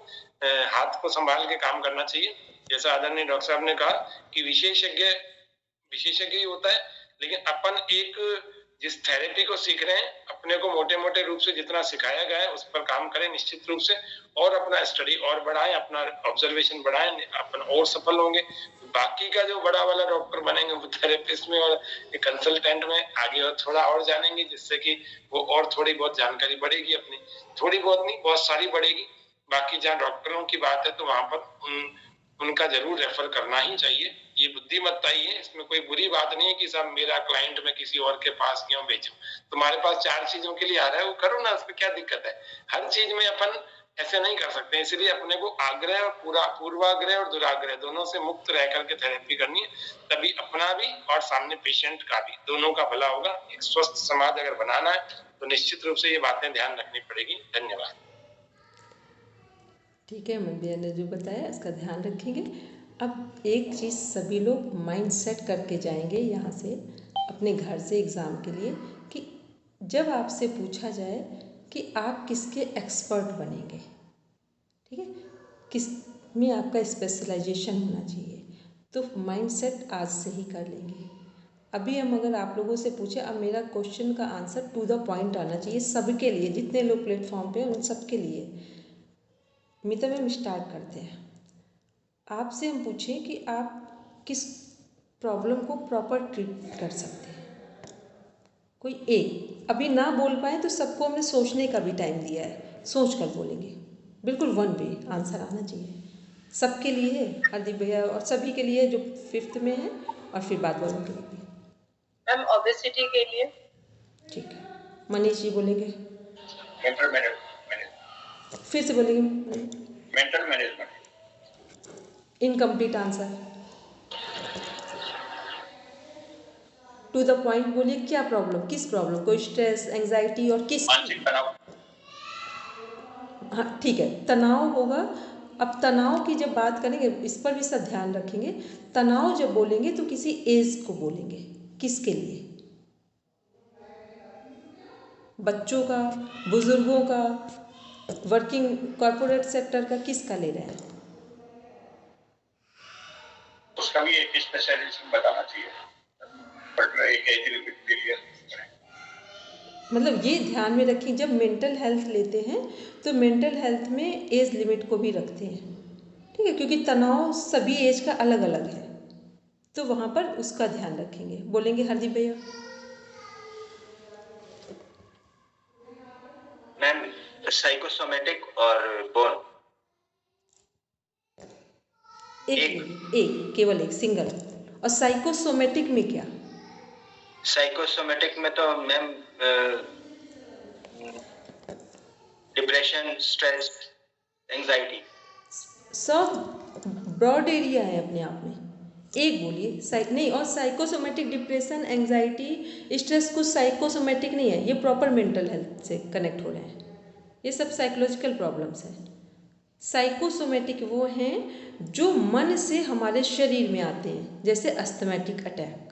हाथ को संभाल के काम करना चाहिए। जैसा आदरणीय डॉक्टर साहब ने कहा कि विशेषज्ञ ही होता है, लेकिन अपन एक जिस थेरेपी को सीख रहे हैं, अपने को मोटे मोटे रूप से जितना सिखाया गया है उस पर काम करें निश्चित रूप से, और अपना स्टडी और बढ़ाएं, अपना ऑब्जर्वेशन बढ़ाएं, अपन और सफल होंगे। बाकी का जो बड़ा वाला डॉक्टर बनेंगे वो थेरेपिस्ट में और कंसल्टेंट में आगे और थोड़ा और जानेंगे, जिससे कि वो और थोड़ी बहुत जानकारी बढ़ेगी, अपनी थोड़ी बहुत नहीं बहुत सारी बढ़ेगी। बाकी जहाँ डॉक्टरों की बात है तो वहां पर उनका जरूर रेफर करना ही चाहिए, ये बुद्धिमत्ता ही है, इसमें कोई बुरी बात नहीं है कि साहब मेरा क्लाइंट मैं किसी और के पास क्यों भेजूं, तुम्हारे पास 4 चीजों के लिए आ रहा है वो करो ना, उसमें क्या दिक्कत है। हर चीज में अपन ऐसे नहीं कर सकते, इसलिए अपने को आग्रह और पूर्वाग्रह और दुराग्रह दोनों से मुक्त रह करके थेरेपी करनी है, तभी अपना भी और सामने पेशेंट का भी दोनों का भला होगा। एक स्वस्थ समाज अगर बनाना है तो निश्चित रूप से ये बातें ध्यान रखनी पड़ेगी। धन्यवाद। ठीक है, मंदिया ने जो बताया इसका ध्यान रखेंगे। अब एक चीज़ सभी लोग माइंड सेट करके जाएंगे यहाँ से अपने घर से एग्ज़ाम के लिए, कि जब आपसे पूछा जाए कि आप किसके एक्सपर्ट बनेंगे, ठीक है, किस में आपका स्पेशलाइजेशन होना चाहिए, तो माइंड सेट आज से ही कर लेंगे। अभी हम अगर आप लोगों से पूछे, अब मेरा क्वेश्चन का आंसर टू द पॉइंट आना चाहिए सबके लिए, जितने लोग प्लेटफॉर्म पे उन सबके लिए। मित्र हम स्टार्ट करते हैं। आपसे हम पूछें कि आप किस प्रॉब्लम को प्रॉपर ट्रीट कर सकते हैं। कोई एक अभी ना बोल पाए तो सबको हमने सोचने का भी टाइम दिया है, सोच कर बोलेंगे। बिल्कुल वन वे आंसर आना चाहिए सबके लिए है, हरदीप भैया और सभी के लिए जो 5th में है, और फिर बाद वालों के लिए भी। मैम ओबेसिटी के लिए ठीक है, मनीष जी बोलेंगे। मेंटल मैनेजमेंट, फिर से बोलेंगे। Mental management, incomplete answer. To the point बोलिए, क्या प्रॉब्लम, किस प्रॉब्लम, कोई स्ट्रेस, एंजाइटी और किस, मानसिक तनाव। हाँ ठीक है, तनाव होगा। अब तनाव की जब बात करेंगे इस पर भी सब ध्यान रखेंगे। तनाव जब बोलेंगे तो किसी एज को बोलेंगे, किसके लिए, बच्चों का, बुजुर्गों का, वर्किंग कॉर्पोरेट सेक्टर का, किसका ले रहे हैं। उसका भी एक स्पेशलाइजेशन बताना चाहिए, बट एक एज लिमिट के लिए। मतलब ये ध्यान में रखें, जब मेंटल हेल्थ लेते हैं तो मेंटल हेल्थ में एज लिमिट को भी रखते हैं, ठीक है, क्योंकि तनाव सभी एज का अलग अलग है, तो वहाँ पर उसका ध्यान रखेंगे। बोलेंगे हरदीप भैया। मैम साइकोसोमेटिक और बोन एक केवल एक सिंगल। और साइकोसोमेटिक में क्या, साइकोसोमेटिक में तो मैम डिप्रेशन, स्ट्रेस, एंजाइटी, सब ब्रॉड एरिया है अपने आप में। एक बोलिए नहीं, और साइकोसोमेटिक, डिप्रेशन, एंजाइटी, स्ट्रेस कुछ साइकोसोमेटिक नहीं है, ये प्रॉपर मेंटल हेल्थ से कनेक्ट हो रहे हैं, ये सब साइकोलॉजिकल प्रॉब्लम्स हैं। साइकोसोमेटिक वो हैं जो मन से हमारे शरीर में आते हैं, जैसे अस्थमैटिक अटैक,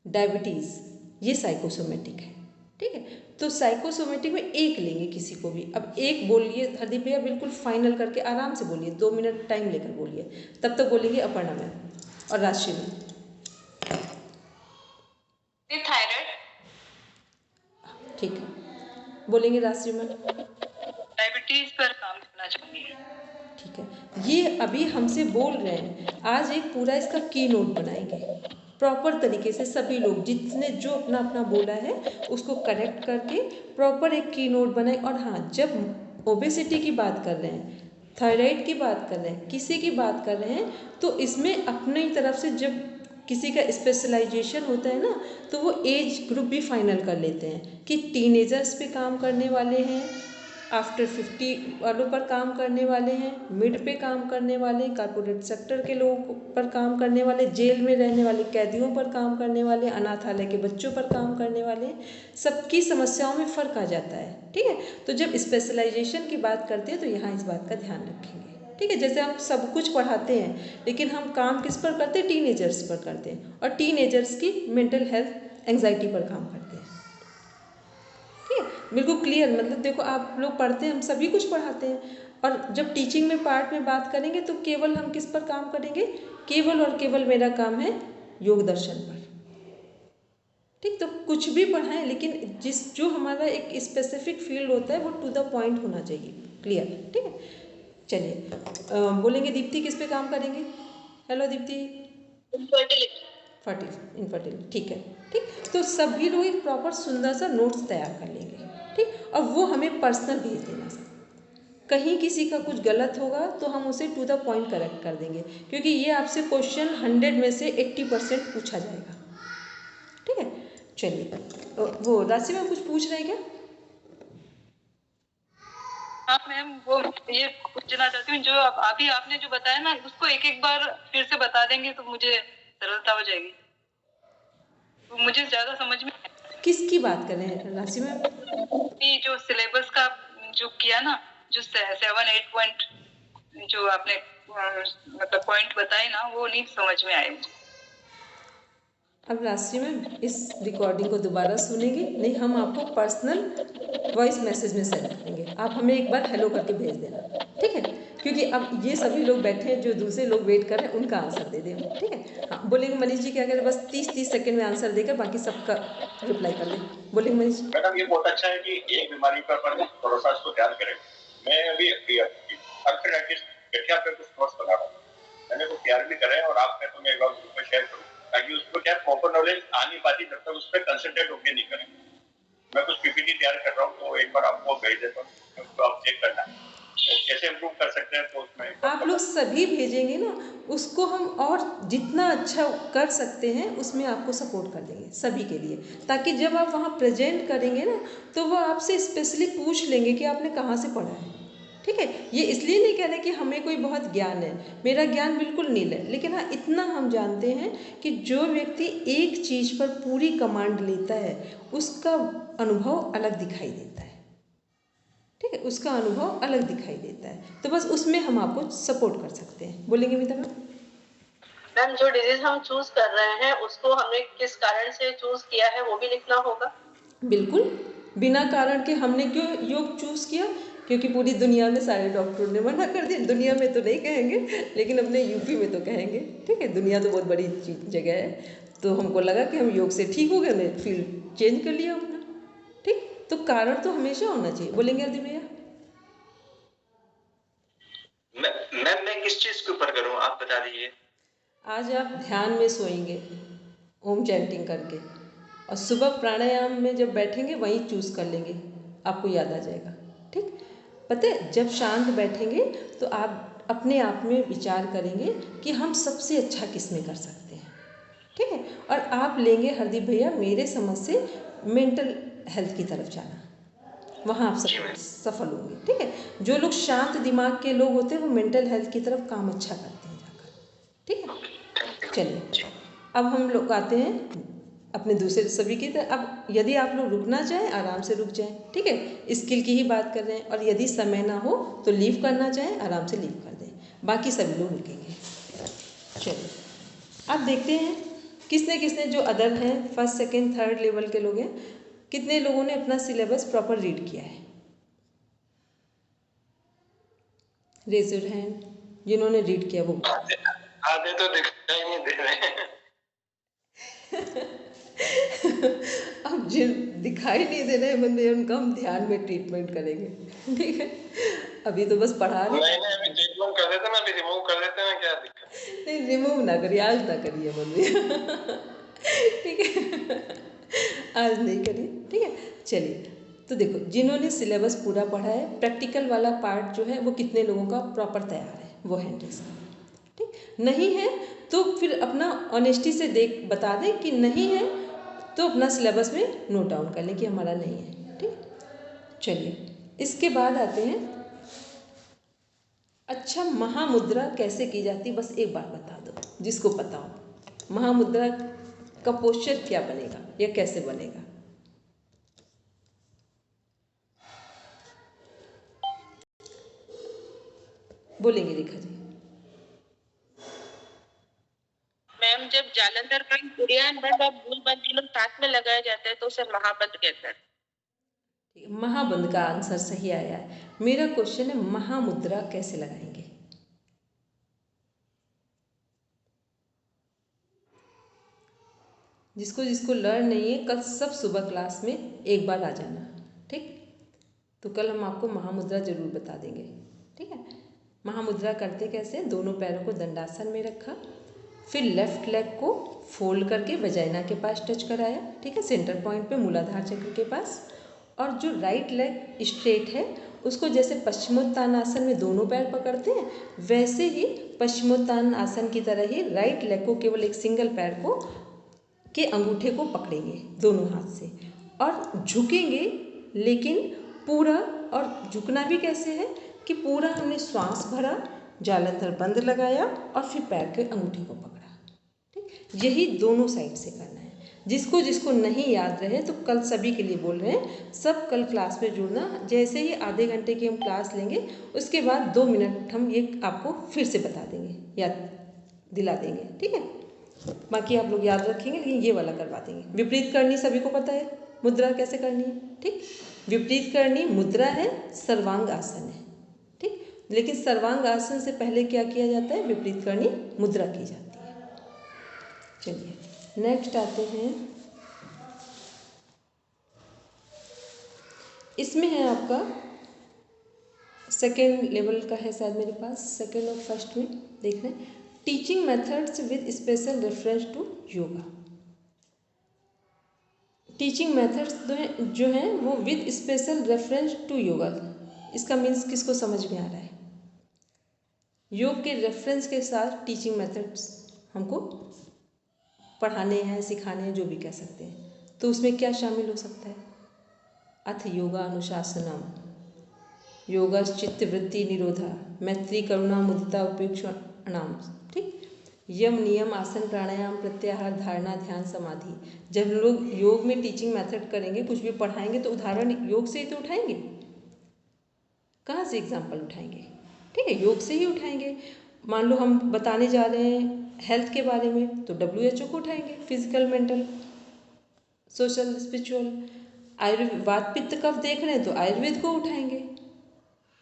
डायबिटीज़, ये साइकोसोमेटिक है, ठीक है। तो साइकोसोमेटिक में एक लेंगे किसी को भी। अब एक बोलिए हरदीप भैया, बिल्कुल फाइनल करके आराम से बोलिए, 2 मिनट टाइम लेकर बोलिए, तब तक बोलेंगे अपर्णा मैम और राशि में। थायराइड। ठीक है, बोलेंगे राशि में। डायबिटीज पर काम करना चाहिए। ठीक है, ये अभी हमसे बोल रहे हैं, आज एक पूरा इसका की नोट बनाएंगे प्रॉपर तरीके से, सभी लोग जितने जो अपना अपना बोला है उसको करेक्ट करके प्रॉपर एक की नोट बनाए। और हाँ, जब ओबेसिटी की बात कर रहे हैं, थायराइड की बात कर रहे हैं, किसी की बात कर रहे हैं, तो इसमें अपनी तरफ से जब किसी का स्पेशलाइजेशन होता है ना, तो वो एज ग्रुप भी फाइनल कर लेते हैं कि टीनेजर्स पे काम करने वाले हैं, आफ्टर 50 वालों पर काम करने वाले हैं, मिड पे काम करने वाले, कॉर्पोरेट सेक्टर के लोगों पर काम करने वाले, जेल में रहने वाले कैदियों पर काम करने वाले, अनाथालय के बच्चों पर काम करने वाले, सबकी समस्याओं में फ़र्क आ जाता है, ठीक है। तो जब स्पेशलाइजेशन की बात करते हैं तो यहाँ इस बात का ध्यान रखेंगे, ठीक है। जैसे हम सब कुछ पढ़ाते हैं, लेकिन हम काम किस पर करते हैं, टीनेजर्स पर करते हैं, और टीनेजर्स की मेंटल हेल्थ, एंग्जाइटी पर काम करते हैं, बिल्कुल क्लियर। मतलब देखो, आप लोग पढ़ते हैं, हम सभी कुछ पढ़ाते हैं, और जब टीचिंग में पार्ट में बात करेंगे तो केवल हम किस पर काम करेंगे, केवल और केवल मेरा काम है योग दर्शन पर, ठीक। तो कुछ भी पढ़ाएं, लेकिन जो हमारा एक स्पेसिफिक फील्ड होता है वो टू द पॉइंट होना चाहिए, क्लियर, ठीक है। चलिए बोलेंगे दीप्ति किस पे काम करेंगे। हेलो दीप्ति। इनफर्टिलिटी, ठीक है, ठीक। तो सभी लोग एक प्रॉपर सुंदर सा नोट्स तैयार कर लेंगे, ठीक। और वो हमें पर्सनल भेज देना सर, कहीं किसी का कुछ गलत होगा तो हम उसे टू द पॉइंट करेक्ट कर देंगे, क्योंकि ये आपसे क्वेश्चन 100 में से 80% पूछा जाएगा, ठीक है। चलिए वो राशि में कुछ पूछ रहे हैं क्या। हाँ मैम, वो ये पूछना चाहती हूँ, जो अभी आपने जो बताया ना, उसको एक एक बार फिर से बता देंगे तो मुझे सरलता हो जाएगी, तो मुझे ज्यादा समझ में। किसकी बात कर रहे हैं राशि में। जो सिलेबस का जो किया ना, जो 7-8 पॉइंट जो आपने मतलब पॉइंट बताए ना, वो नहीं समझ में आए मुझे। अब राशि में इस रिकॉर्डिंग को दोबारा सुनेंगे, नहीं हम आपको पर्सनल वॉइस मैसेज में सेंड करेंगे, आप हमें एक बार हेलो करके भेज देना, ठीक है। क्योंकि अब ये सभी लोग बैठे हैं, जो दूसरे लोग वेट कर रहे हैं, उनका आंसर दे दें, ठीक है। हाँ बोलेंगे मनीष जी क्या करें, बस 30 सेकंड में आंसर देकर बाकी सबका रिप्लाई कर दें। बोलेंगे मनीष जी। मैडम ये बहुत अच्छा है कि एक बीमारी पर अपन थोड़ा सा इसको ध्यान करें। मैं अभी आर्थराइटिस गठिया पे कुछ नोट्स बना रहा हूँ, मैंने वो तैयार भी करे और आप तो मैं एक बार ग्रुप में शेयर करूँ, ताकि उस पर क्या प्रॉपर नॉलेज आ नहीं पाती जब तक उस पर कंसंट्रेट होकर नहीं करें। मैं कुछ पीपीटी तैयार कर रहा हूँ तो एक बार आपको भेज देता हूँ, तो आप चेक करना कैसे इम्प्रूव कर सकते हैं। तो उसमें आप लोग सभी भेजेंगे ना, उसको हम और जितना अच्छा कर सकते हैं उसमें आपको सपोर्ट कर देंगे सभी के लिए, ताकि जब आप वहाँ प्रेजेंट करेंगे ना तो वो आपसे स्पेशली पूछ लेंगे कि आपने कहाँ से पढ़ा है। ठीक है, ये इसलिए नहीं कह रहे कि हमें कोई बहुत ज्ञान है, मेरा ज्ञान बिल्कुल नील है, लेकिन हाँ इतना हम जानते हैं कि जो व्यक्ति एक चीज़ पर पूरी कमांड लेता है उसका अनुभव अलग दिखाई देता है। ठीक है, उसका अनुभव अलग दिखाई देता है, तो बस उसमें हम आपको सपोर्ट कर सकते हैं। बोलेंगे मिता मैम? मैम जो डिजीज हम चूज कर रहे हैं उसको हमने किस कारण से चूज किया है वो भी लिखना होगा? बिल्कुल, बिना कारण के हमने क्यों योग चूज किया, क्योंकि पूरी दुनिया में सारे डॉक्टरों ने मना कर दिया। दुनिया में तो नहीं कहेंगे लेकिन अपने यूपी में तो कहेंगे। ठीक है, दुनिया तो बहुत बड़ी जगह है, तो हमको लगा कि हम योग से ठीक हो गए, हमने फील्ड चेंज कर लिया अपना। ठीक, तो कारण तो हमेशा होना चाहिए। बोलेंगे आदि भैया? मैं किस चीज के ऊपर करूं, आप बता दीजिए। आज आप ध्यान में सोएंगे ओम चैंटिंग करके, और सुबह प्राणायाम में जब बैठेंगे वहीं चूज़ कर लेंगे, आपको याद आ जाएगा। ठीक, पता है जब शांत बैठेंगे तो आप अपने आप में विचार करेंगे कि हम सबसे अच्छा किस में कर सकते हैं। ठीक है, और आप लेंगे हरदीप भैया मेरे समझ से मेंटल हेल्थ की तरफ जाना, वहाँ आप सफल होंगे। ठीक है, जो लोग शांत दिमाग के लोग होते हैं वो मेंटल हेल्थ की तरफ काम अच्छा करते हैं जाकर। ठीक है, चलिए अब हम लोग आते हैं अपने दूसरे सभी की तरह। अब यदि आप लोग रुकना चाहें आराम से रुक जाएं। ठीक है, स्किल की ही बात कर रहे हैं, और यदि समय ना हो तो लीव करना चाहें आराम से लीव कर दें, बाकी सभी लोग रुकेंगे। चलिए आप देखते हैं किसने किसने जो अदर हैं फर्स्ट सेकेंड थर्ड लेवल के लोग हैं, कितने लोगों ने अपना सिलेबस प्रॉपर रीड किया है? रेज योर हैंड जिन्होंने रीड किया वो। आधे तो दिखाई नहीं दे रहे हैं। अब जिन दिखाई नहीं दे रहे बंदे उनका हम ध्यान में ट्रीटमेंट करेंगे। ठीक है, अभी तो बस पढ़ा रहे। नहीं अभी ट्रीटमेंट कर देते ना, अभी रिमूव कर देते ना, क्या दिक्कत? नहीं रिमूव ना करिए, आज ना करिए बंदे। ठीक है, आज नहीं करिए। ठीक है, चलिए तो देखो जिन्होंने सिलेबस पूरा पढ़ा है, प्रैक्टिकल वाला पार्ट जो है वो कितने लोगों का प्रॉपर तैयार है, वो हैंड रेज करें। ठीक, नहीं है तो फिर अपना ऑनेस्टी से बता दें कि नहीं है, तो अपना सिलेबस में नोट डाउन कर लें कि हमारा नहीं है। ठीक, चलिए इसके बाद आते हैं, अच्छा महामुद्रा कैसे की जाती, बस एक बार बता दो जिसको पता हो, महामुद्रा का पोस्चर क्या बनेगा या कैसे बनेगा? बोलेंगे रेखा जी? मैम जब जालंधर का गुड़िया बंद और मूल बंद तीनों साथ में लगाए जाते हैं तो उसे महाबंद कहते हैं। महाबंद का आंसर सही आया है। मेरा क्वेश्चन है महामुद्रा कैसे लगाएंगे? जिसको जिसको लर्न नहीं है कल सब सुबह क्लास में एक बार आ जाना। ठीक, तो कल हम आपको महामुद्रा जरूर बता देंगे। ठीक है, महामुद्रा करते कैसे, दोनों पैरों को दंडासन में रखा, फिर लेफ्ट लेग को फोल्ड करके वजाइना के पास टच कराया। ठीक है, सेंटर पॉइंट पे मूलाधार चक्र के पास, और जो राइट लेग स्ट्रेट है उसको जैसे पश्चिमोत्तान आसन में दोनों पैर पकड़ते हैं वैसे ही पश्चिमोत्तान आसन की तरह ही राइट लेग को केवल एक सिंगल पैर को के अंगूठे को पकड़ेंगे दोनों हाथ से और झुकेंगे, लेकिन पूरा, और झुकना भी कैसे है कि पूरा हमने श्वास भरा, जालंधर बंद लगाया और फिर पैर के अंगूठे को पकड़ा। ठीक, यही दोनों साइड से करना है। जिसको जिसको नहीं याद रहे तो कल सभी के लिए बोल रहे हैं, सब कल क्लास में जुड़ना। जैसे ही आधे घंटे की हम क्लास लेंगे उसके बाद 2 मिनट हम ये आपको फिर से बता देंगे, याद दिला देंगे। ठीक है, बाकी आप लोग याद रखेंगे, लेकिन ये वाला करवा देंगे। विपरीत करनी सभी को पता है, मुद्रा कैसे करनी है। ठीक, विपरीत करनी मुद्रा है, सर्वांग आसन है। ठीक, लेकिन सर्वांग आसन से पहले क्या किया जाता है, विपरीत करनी मुद्रा की जाती है। चलिए नेक्स्ट आते हैं, इसमें है आपका सेकेंड लेवल का है शायद मेरे पास, सेकेंड और फर्स्ट में देख रहे हैं। Teaching methods with special reference to yoga. Teaching methods जो हैं वो with special reference to yoga, इसका मीन्स किसको समझ में आ रहा है? योग के रेफरेंस के साथ टीचिंग मेथड्स हमको पढ़ाने हैं, सिखाने हैं, जो भी कह सकते हैं। तो उसमें क्या शामिल हो सकता है? अथ योगा अनुशासनम, योगा चित्तवृत्ति निरोधा, मैत्री करुणा मुदिता उपेक्षाणाम, ठीक, यम नियम आसन प्राणायाम प्रत्याहार धारणा ध्यान समाधि। जब लोग योग में टीचिंग मेथड करेंगे, कुछ भी पढ़ाएंगे, तो उदाहरण योग से ही तो उठाएंगे। कहाँ से एग्जाम्पल उठाएंगे? ठीक है, योग से ही उठाएंगे। मान लो हम बताने जा रहे हैं हेल्थ के बारे में, तो WHO को उठाएंगे, physical mental social spiritual. Ayurveda वात पित्त कफ देख रहे हैं तो आयुर्वेद को उठाएंगे।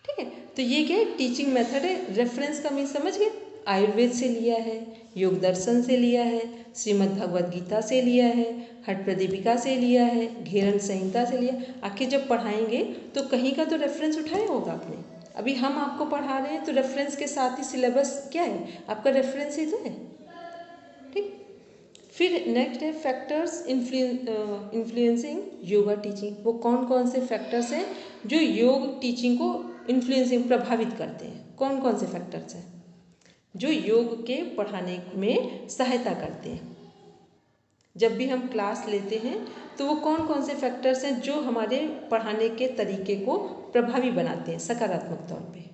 ठीक है, तो ये क्या है? टीचिंग मेथड है। रेफरेंस का मीन समझ गए? आयुर्वेद से लिया है, योग दर्शन से लिया है, श्रीमद् भगवद गीता से लिया है, हठ प्रदीपिका से लिया है, घेरन संहिता से लिया। आखिर जब पढ़ाएंगे तो कहीं का तो रेफरेंस उठाया होगा आपने। अभी हम आपको पढ़ा रहे हैं तो रेफरेंस के साथ ही सिलेबस क्या है? आपका रेफरेंस ही तो है। ठीक, फिर नेक्स्ट है फैक्टर्स इन्फ्लुएंसिंग योगा टीचिंग। वो कौन कौन से फैक्टर्स हैं जो योग टीचिंग को इन्फ्लुएंसिंग प्रभावित करते हैं? कौन कौन से फैक्टर्स हैं जो योग के पढ़ाने में सहायता करते हैं? जब भी हम क्लास लेते हैं तो वो कौन कौन से फैक्टर्स हैं जो हमारे पढ़ाने के तरीके को प्रभावी बनाते हैं सकारात्मक तौर पे?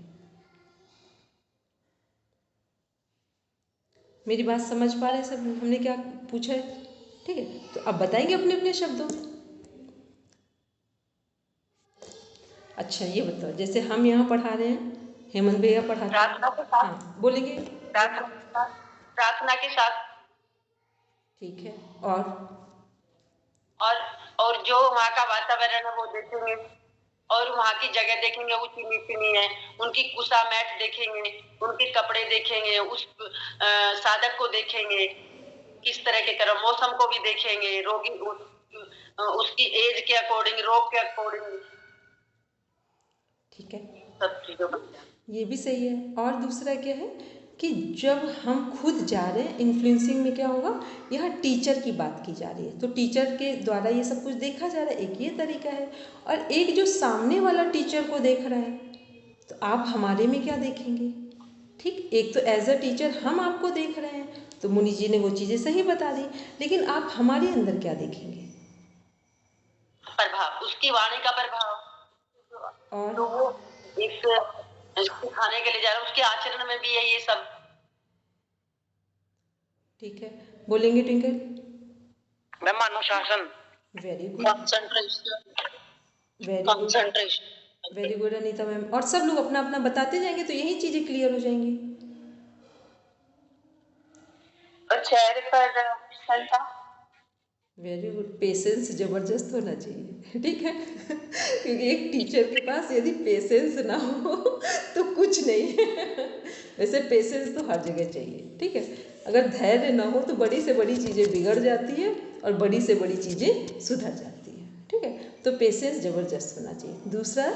मेरी बात समझ पा रहे हैं सब? हमने क्या पूछा है? ठीक है, तो अब बताएंगे अपने अपने शब्दों में। अच्छा ये बताओ, जैसे हम यहाँ पढ़ा रहे हैं, हेमंत भैया पढ़ाते हैं, हाँ बोलेंगे, प्रार्थना के साथ। ठीक है, और जो वहाँ का वातावरण है वो देखेंगे, और वहाँ की जगह देखेंगे, ऊंची नीची नहीं है, उनकी कुशा मैट देखेंगे, उनके कपड़े देखेंगे, उस साधक को देखेंगे किस तरह के कर्म, मौसम को भी देखेंगे, रोगी उसकी एज के अकॉर्डिंग, रोग के अकॉर्डिंग। ठीक है, सब चीजों का ये भी सही है। और दूसरा क्या है कि जब हम खुद जा रहे हैं, इन्फ्लुएंसिंग में क्या होगा? यहाँ टीचर की बात की जा रही है, तो टीचर के द्वारा ये सब कुछ देखा जा रहा है, एक ये तरीका है। और एक जो सामने वाला टीचर को देख रहा है, तो आप हमारे में क्या देखेंगे? ठीक, एक तो एज अ टीचर हम आपको देख रहे हैं, तो मुनि जी ने वो चीज़ें सही बता दी, लेकिन आप हमारे अंदर क्या देखेंगे? प्रभाव, उसकी वाणी का प्रभाव। और तो वो एक सिखाने के लिए जा रहा है, उसके आचरण में भी है ये सब। ठीक है, बोलेंगे ट्विंकल? मैम अनुशासन, very good, concentration, very good Anita ma'am. और सब लोग अपना अपना बताते जाएंगे तो यही चीजें क्लियर हो जाएंगी। और चेहरे पर प्रसन्नता। वेरी गुड, पेशेंस जबरदस्त होना चाहिए। ठीक है, क्योंकि एक टीचर के पास यदि पेशेंस ना हो तो कुछ नहीं है। वैसे पेशेंस तो हर जगह चाहिए। ठीक है, अगर धैर्य ना हो तो बड़ी से बड़ी चीज़ें बिगड़ जाती है और बड़ी से बड़ी चीज़ें सुधर जाती है। ठीक है, तो पेशेंस जबरदस्त होना चाहिए। दूसरा,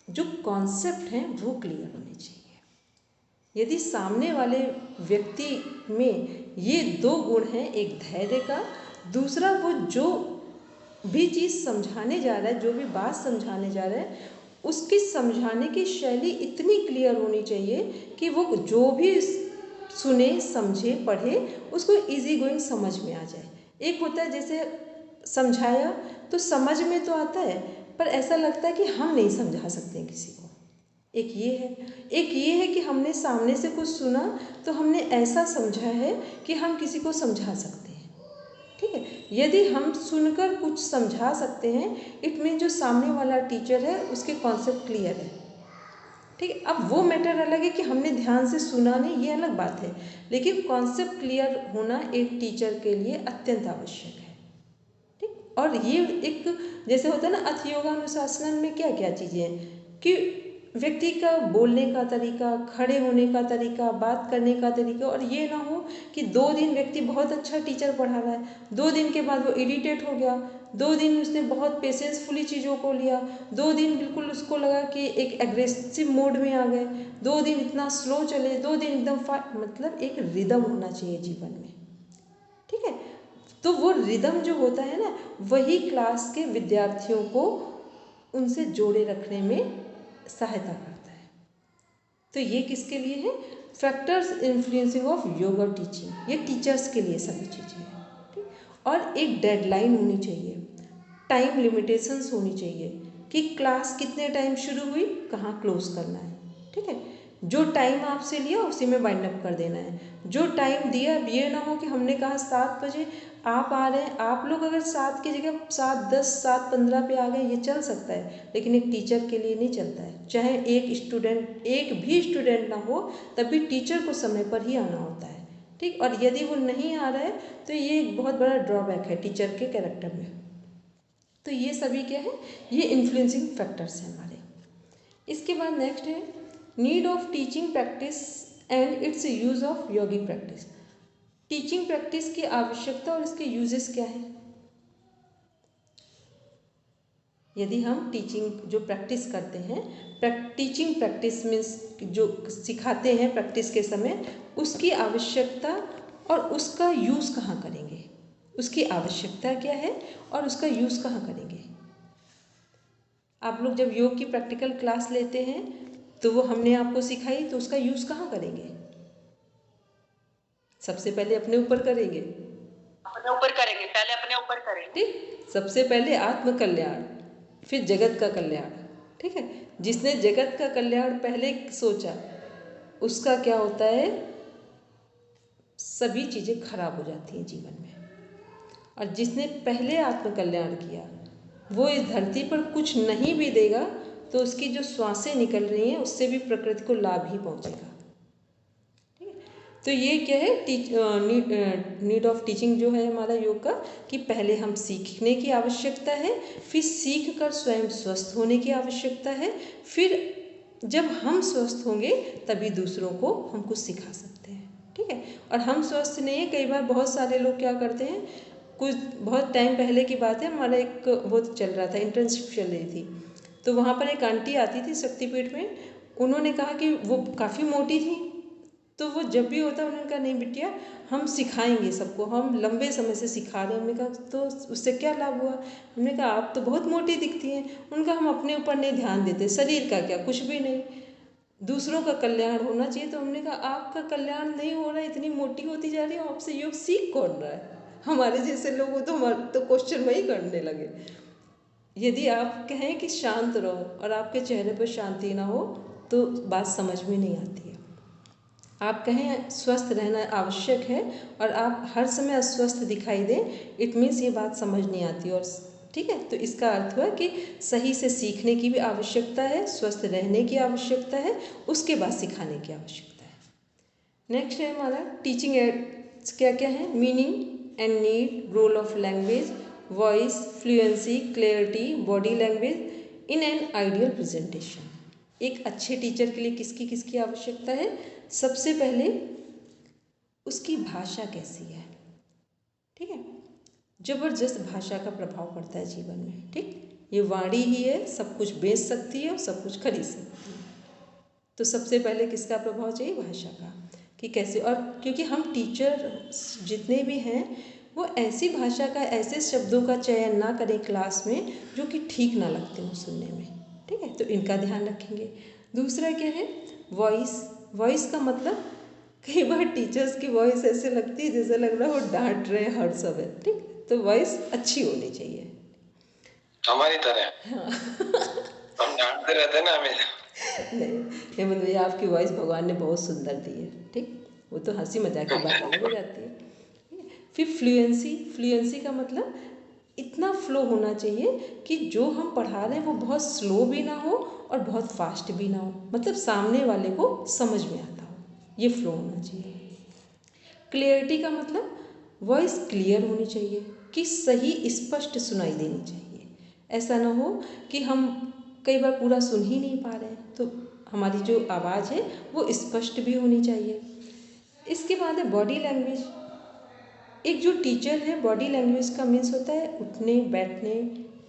जो कॉन्सेप्ट हैं वो क्लियर होने चाहिए। यदि सामने वाले व्यक्ति में ये दो गुण हैं, एक धैर्य का, दूसरा वो जो भी चीज़ समझाने जा रहा है, जो भी बात समझाने जा रहा है, उसकी समझाने की शैली इतनी क्लियर होनी चाहिए कि वो जो भी सुने, समझे, पढ़े, उसको इजी गोइंग समझ में आ जाए। एक होता है जैसे समझाया तो समझ में तो आता है, पर ऐसा लगता है कि हम नहीं समझा सकते किसी को। एक ये है कि हमने सामने से कुछ सुना तो हमने ऐसा समझा है कि हम किसी को समझा सकते हैं। ठीक है, यदि हम सुनकर कुछ समझा सकते हैं, इट मीन जो सामने वाला टीचर है उसके कॉन्सेप्ट क्लियर है। ठीक है, अब वो मैटर अलग है कि हमने ध्यान से सुना नहीं, ये अलग बात है, लेकिन कॉन्सेप्ट क्लियर होना एक टीचर के लिए अत्यंत आवश्यक है। ठीक, और ये एक जैसे होता है ना, अथ योगानुशासन में क्या क्या चीज़ें हैं कि व्यक्ति का बोलने का तरीका, खड़े होने का तरीका, बात करने का तरीका, और ये ना हो कि 2 दिन व्यक्ति बहुत अच्छा टीचर पढ़ा रहा है, 2 दिन के बाद वो इरिटेट हो गया, 2 दिन उसने बहुत पेशेंसफुली चीज़ों को लिया, 2 दिन बिल्कुल उसको लगा कि एक एग्रेसिव मोड में आ गए, 2 दिन इतना स्लो चले, 2 दिन एकदम मतलब एक रिदम होना चाहिए जीवन में, ठीक है। तो वो रिदम जो होता है ना, वही क्लास के विद्यार्थियों को उनसे जोड़े रखने में सहायता करता है। तो ये किसके लिए है? Factors influencing of yoga teaching, ये टीचर्स के लिए सभी चीज़ें हैं, ठीक। और एक डेडलाइन होनी चाहिए, टाइम लिमिटेशंस होनी चाहिए कि क्लास कितने टाइम शुरू हुई, कहाँ क्लोज करना है, ठीक है। जो टाइम आपसे लिया उसी में वाइंड अप कर देना है। जो टाइम दिया, अब ये ना हो कि हमने कहा 7 बजे आप आ रहे हैं, आप लोग अगर 7 की जगह 7:10, 7:15 पे आ गए, ये चल सकता है, लेकिन एक टीचर के लिए नहीं चलता है। चाहे एक भी स्टूडेंट ना हो, तब भी टीचर को समय पर ही आना होता है, ठीक। और यदि वो नहीं आ रहा है तो ये एक बहुत बड़ा ड्रॉबैक है टीचर के कैरेक्टर में। तो ये सभी क्या है? ये इन्फ्लुएंसिंग फैक्टर्स हैं हमारे। इसके बाद नेक्स्ट है need of teaching practice and it's use of yogic practice. Teaching practice की आवश्यकता और इसके यूजेस क्या है? यदि हम टीचिंग जो प्रैक्टिस करते हैं, टीचिंग प्रैक्टिस मीन्स जो सिखाते हैं प्रैक्टिस के समय, उसकी आवश्यकता और उसका यूज़ कहाँ करेंगे, उसकी आवश्यकता क्या है और उसका यूज़ कहाँ करेंगे। आप लोग जब योग की प्रैक्टिकल क्लास लेते हैं तो वो हमने आपको सिखाई, तो उसका यूज़ कहाँ करेंगे? सबसे पहले अपने ऊपर करेंगे, अपने ऊपर करेंगे, पहले अपने ऊपर करेंगे, ठीक। सबसे पहले आत्म कल्याण, फिर जगत का कल्याण, ठीक है। जिसने जगत का कल्याण पहले सोचा, उसका क्या होता है, सभी चीज़ें खराब हो जाती हैं जीवन में। और जिसने पहले आत्म कल्याण किया, वो इस धरती पर कुछ नहीं भी देगा तो उसकी जो श्वासें निकल रही हैं उससे भी प्रकृति को लाभ ही पहुंचेगा, ठीक है। तो ये क्या है नीड ऑफ टीचिंग जो है हमारा योग का, कि पहले हम सीखने की आवश्यकता है, फिर सीख कर स्वयं स्वस्थ होने की आवश्यकता है, फिर जब हम स्वस्थ होंगे तभी दूसरों को हम कुछ सिखा सकते हैं, ठीक है। और हम स्वस्थ नहीं है, कई बार बहुत सारे लोग क्या करते हैं, कुछ बहुत टाइम पहले की बात है, हमारा एक वो चल रहा था, इंटर्नशिप चल रही थी, तो वहाँ पर एक आंटी आती थी शक्तिपीठ में। उन्होंने कहा कि वो काफ़ी मोटी थी, तो वो जब भी होता उन्होंने कहा नहीं बिटिया हम सिखाएंगे सबको, हम लंबे समय से सिखा रहे हैं। हमने कहा तो उससे क्या लाभ हुआ? हमने कहा आप तो बहुत मोटी दिखती हैं। उनका हम अपने ऊपर नहीं ध्यान देते, शरीर का क्या, कुछ भी नहीं, दूसरों का कल्याण होना चाहिए। तो हमने कहा आपका कल्याण नहीं हो रहा है, इतनी मोटी होती जा रही है, आपसे योग सीख कौन रहा है? हमारे जैसे लोग हो तो हमारे तो क्वेश्चन वही करने लगे। यदि आप कहें कि शांत रहो और आपके चेहरे पर शांति ना हो तो बात समझ में नहीं आती है। आप कहें स्वस्थ रहना आवश्यक है और आप हर समय अस्वस्थ दिखाई दें, इट मीन्स ये बात समझ नहीं आती, और ठीक है। तो इसका अर्थ हुआ कि सही से सीखने की भी आवश्यकता है, स्वस्थ रहने की आवश्यकता है, उसके बाद सिखाने की आवश्यकता है। नेक्स्ट है हमारा टीचिंग एड्स क्या क्या है? Meaning and need, role of language, voice, fluency, clarity, body language in an ideal presentation. एक अच्छे टीचर के लिए किसकी किसकी आवश्यकता है? सबसे पहले उसकी भाषा कैसी है, ठीक है। जबरदस्त भाषा का प्रभाव पड़ता है जीवन में, ठीक। ये वाणी ही है, सब कुछ बेच सकती है और सब कुछ खरीद सकती है। तो सबसे पहले किसका प्रभाव चाहिए? भाषा का, कि कैसे। और क्योंकि हम टीचर जितने भी हैं वो ऐसी भाषा का, ऐसे शब्दों का चयन ना करें क्लास में जो कि ठीक ना लगते हो सुनने में, ठीक है। तो इनका ध्यान रखेंगे। दूसरा क्या है? वॉइस। वॉइस का मतलब कई बार टीचर्स की वॉइस ऐसे लगती है जैसे लग रहा है वो डांट रहे हैं हर समय, ठीक। तो वॉइस अच्छी होनी चाहिए, हमारी तरह। हाँ। हम डांटते रहते हैं ना हमेशा। नहीं हेमंत भैया, आपकी वॉइस भगवान ने बहुत सुंदर दी है, ठीक। वो तो हंसी मजाक की बात अलग हो जाती है। फिर फ्लुएंसी। फ्लुएंसी का मतलब इतना फ्लो होना चाहिए कि जो हम पढ़ा रहे हैं वो बहुत स्लो भी ना हो और बहुत फास्ट भी ना हो, मतलब सामने वाले को समझ में आता हो, ये फ्लो होना चाहिए। क्लियरिटी का मतलब वॉइस क्लियर होनी चाहिए, कि सही स्पष्ट सुनाई देनी चाहिए। ऐसा ना हो कि हम कई बार पूरा सुन ही नहीं पा रहे हैं, तो हमारी जो आवाज़ है वो स्पष्ट भी होनी चाहिए। इसके बाद है बॉडी लैंग्वेज। एक जो टीचर है, बॉडी लैंग्वेज का मीन्स होता है उठने बैठने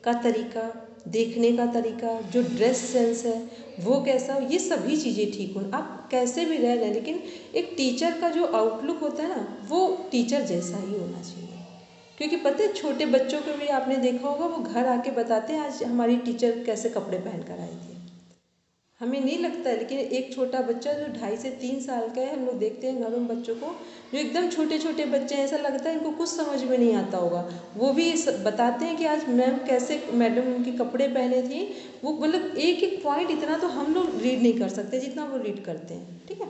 का तरीका, देखने का तरीका, जो ड्रेस सेंस है वो कैसा हो, ये सभी चीज़ें ठीक हो। आप कैसे भी रह रहे हैं लेकिन एक टीचर का जो आउटलुक होता है ना वो टीचर जैसा ही होना चाहिए। क्योंकि पता है छोटे बच्चों को भी आपने देखा होगा, वो घर आके बताते हैं आज हमारी टीचर कैसे कपड़े पहन कर आई थी। हमें नहीं लगता है लेकिन एक छोटा बच्चा जो 2.5 से 3 साल का है, हम लोग देखते हैं घरों में बच्चों को जो एकदम छोटे छोटे बच्चे हैं, ऐसा लगता है इनको कुछ समझ में नहीं आता होगा, वो भी बताते हैं कि आज मैम कैसे मैडम उनके कपड़े पहने थी। वो मतलब एक एक पॉइंट इतना तो हम लोग रीड नहीं कर सकते जितना वो रीड करते हैं। ठीक है,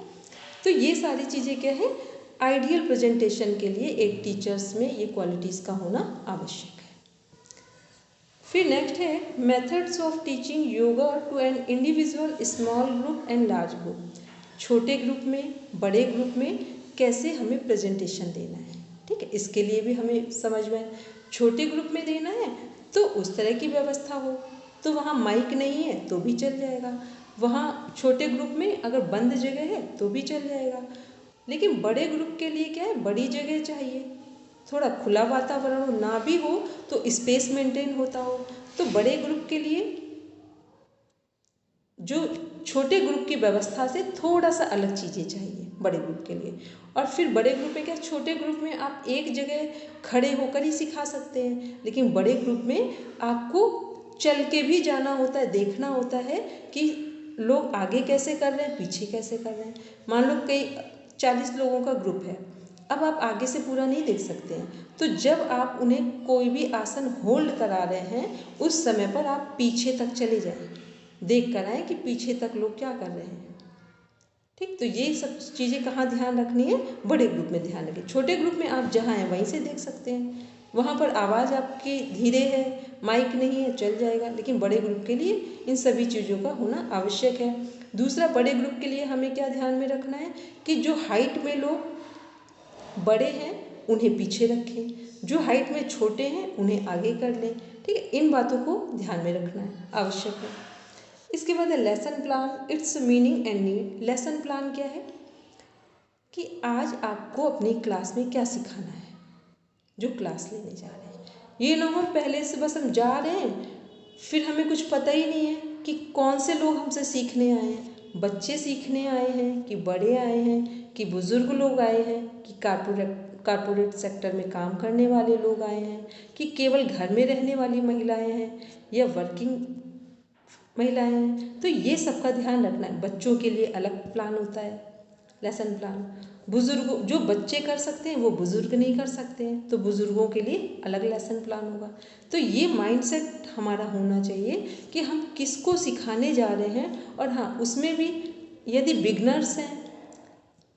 तो ये सारी चीज़ें क्या है, आइडियल प्रेजेंटेशन के लिए एक टीचर्स में ये क्वालिटीज़ का होना आवश्यक है। फिर नेक्स्ट है methods of teaching yoga to an individual, small group and large group. छोटे ग्रुप में, बड़े ग्रुप में कैसे हमें प्रेजेंटेशन देना है। ठीक है, इसके लिए भी हमें समझ में, छोटे ग्रुप में देना है तो उस तरह की व्यवस्था हो, तो वहाँ माइक नहीं है तो भी चल जाएगा, वहाँ छोटे ग्रुप में अगर बंद जगह है तो भी चल जाएगा। लेकिन बड़े ग्रुप के लिए क्या है, बड़ी जगह चाहिए, थोड़ा खुला वातावरण हो, ना भी हो तो स्पेस मेंटेन होता हो। तो बड़े ग्रुप के लिए जो छोटे ग्रुप की व्यवस्था से थोड़ा सा अलग चीज़ें चाहिए बड़े ग्रुप के लिए। और फिर बड़े ग्रुप में क्या, छोटे ग्रुप में आप एक जगह खड़े होकर ही सिखा सकते हैं, लेकिन बड़े ग्रुप में आपको चल के भी जाना होता है, देखना होता है कि लोग आगे कैसे कर रहे हैं, पीछे कैसे कर रहे हैं। मान लो कई 40 लोगों का ग्रुप है, अब आप आगे से पूरा नहीं देख सकते हैं, तो जब आप उन्हें कोई भी आसन होल्ड करा रहे हैं उस समय पर आप पीछे तक चले जाएं, देख कर आए कि पीछे तक लोग क्या कर रहे हैं। ठीक, तो ये सब चीज़ें कहाँ ध्यान रखनी है, बड़े ग्रुप में ध्यान रखें। छोटे ग्रुप में आप जहाँ हैं वहीं से देख सकते हैं, वहाँ पर आवाज़ आपकी धीरे है, माइक नहीं है, चल जाएगा। लेकिन बड़े ग्रुप के लिए इन सभी चीज़ों का होना आवश्यक है। दूसरा, बड़े ग्रुप के लिए हमें क्या ध्यान में रखना है कि जो हाइट में लोग बड़े हैं उन्हें पीछे रखें, जो हाइट में छोटे हैं उन्हें आगे कर लें। ठीक है, इन बातों को ध्यान में रखना है, आवश्यक है। इसके बाद है lesson plan, it's meaning and need. Lesson plan क्या है कि आज आपको अपनी क्लास में क्या सिखाना है, जो क्लास लेने जा रहे हैं। ये ना हो पहले से बस हम जा रहे हैं फिर हमें कुछ पता ही नहीं है कि कौन से लोग हमसे सीखने आए हैं, बच्चे सीखने आए हैं कि बड़े आए हैं कि बुज़ुर्ग लोग आए हैं कि कारपोरेट सेक्टर में काम करने वाले लोग आए हैं कि केवल घर में रहने वाली महिलाएं हैं या वर्किंग महिलाएं हैं। तो ये सबका ध्यान रखना है। बच्चों के लिए अलग प्लान होता है, लेसन प्लान। बुज़ुर्ग, जो बच्चे कर सकते हैं वो बुज़ुर्ग नहीं कर सकते हैं, तो बुज़ुर्गों के लिए अलग लेसन प्लान होगा। तो ये माइंडसेट हमारा होना चाहिए कि हम किसको सिखाने जा रहे हैं। और हाँ, उसमें भी यदि बिगनर्स हैं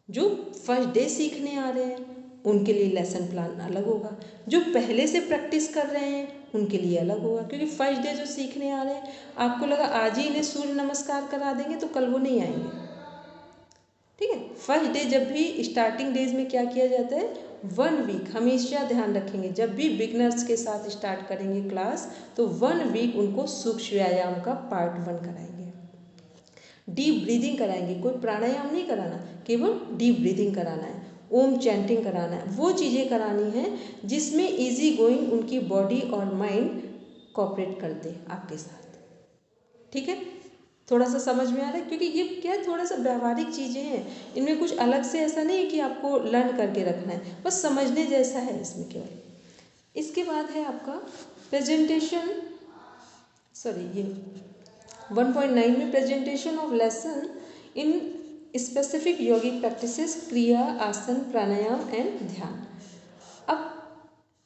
जो फर्स्ट डे सीखने आ रहे हैं उनके लिए लेसन प्लान अलग होगा, जो पहले से प्रैक्टिस कर रहे हैं उनके लिए अलग होगा। क्योंकि फर्स्ट डे जो सीखने आ रहे हैं, आपको लगा आज ही इन्हें सूर्य नमस्कार करा देंगे तो कल वो नहीं आएंगे। ठीक है, फर्स्ट डे जब भी स्टार्टिंग डेज में क्या किया जाता है, 1 वीक हमेशा ध्यान रखेंगे, जब भी बिगनर्स के साथ स्टार्ट करेंगे क्लास तो 1 वीक उनको सूक्ष्म व्यायाम का पार्ट 1 कराएंगे, डीप ब्रीदिंग कराएंगे। कोई प्राणायाम नहीं कराना, केवल डीप ब्रीदिंग कराना है, ओम चैंटिंग कराना है, वो चीज़ें करानी है जिसमें इजी गोइंग उनकी बॉडी और माइंड कोऑपरेट करते आपके साथ। ठीक है, थोड़ा सा समझ में आ रहा है, क्योंकि ये क्या है, थोड़ा सा व्यवहारिक चीज़ें हैं, इनमें कुछ अलग से ऐसा नहीं है कि आपको लर्न करके रखना है, बस समझने जैसा है इसमें केवल। इसके बाद है आपका प्रेजेंटेशन, ये 1.9 में presentation of lesson in specific yogic practices, क्रिया, आसन, प्राणायाम एंड ध्यान। अब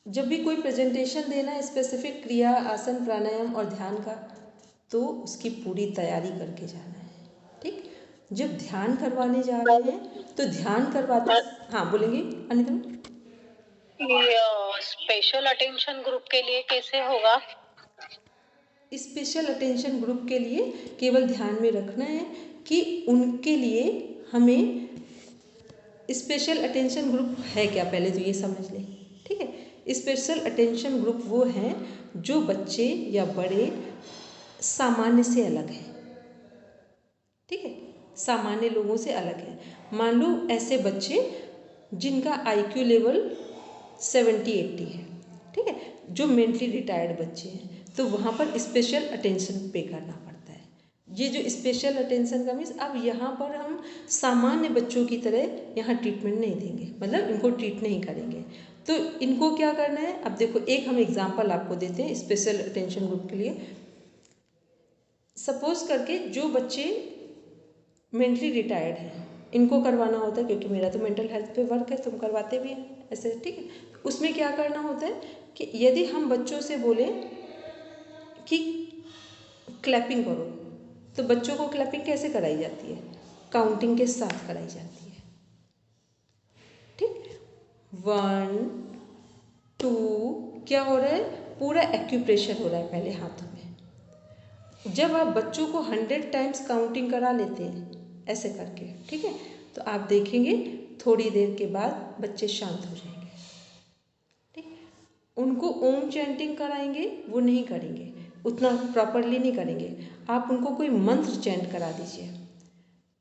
जब भी कोई प्रेजेंटेशन देना है स्पेसिफिक क्रिया, आसन, प्राणायाम और ध्यान का, तो उसकी पूरी तैयारी करके जाना है। ठीक, जब ध्यान करवाने जा रहे हैं तो ध्यान करवाते, हाँ बोलेंगे अनिता। स्पेशल अटेंशन ग्रुप के लिए कैसे होगा? स्पेशल अटेंशन ग्रुप के लिए केवल ध्यान में रखना है कि उनके लिए हमें स्पेशल अटेंशन ग्रुप है क्या, पहले तो ये समझ लें। ठीक है, स्पेशल अटेंशन ग्रुप वो हैं जो बच्चे या बड़े सामान्य से अलग है। ठीक है, सामान्य लोगों से अलग है। मान लो ऐसे बच्चे जिनका IQ लेवल 70-80 है, ठीक है, जो मेंटली रिटायर्ड बच्चे हैं, तो वहाँ पर स्पेशल अटेंशन पे करना पड़ता है। ये जो स्पेशल अटेंशन का मीन्स, अब यहाँ पर हम सामान्य बच्चों की तरह यहाँ ट्रीटमेंट नहीं देंगे, मतलब इनको ट्रीट नहीं करेंगे। तो इनको क्या करना है, अब देखो एक हम एग्जाम्पल आपको देते हैं स्पेशल अटेंशन ग्रुप के लिए। सपोज करके जो बच्चे मेंटली रिटायर्ड हैं, इनको करवाना होता है, क्योंकि मेरा तो मेंटल हेल्थ पे वर्क है, तुम करवाते भी हैं ऐसे, ठीक है। उसमें क्या करना होता है कि यदि हम बच्चों से बोले कि क्लैपिंग करो, तो बच्चों को क्लैपिंग कैसे कराई जाती है, काउंटिंग के साथ कराई जाती है, ठीक। 1 2 क्या हो रहा है, पूरा एक्यूप्रेशर हो रहा है पहले हाथों में। जब आप बच्चों को 100 टाइम्स काउंटिंग करा लेते हैं ऐसे करके, ठीक है, तो आप देखेंगे थोड़ी देर के बाद बच्चे शांत हो जाएंगे, ठीक। उनको ओम चैंटिंग कराएंगे, वो नहीं करेंगे, उतना प्रॉपरली नहीं करेंगे। आप उनको कोई मंत्र चैंट करा दीजिए,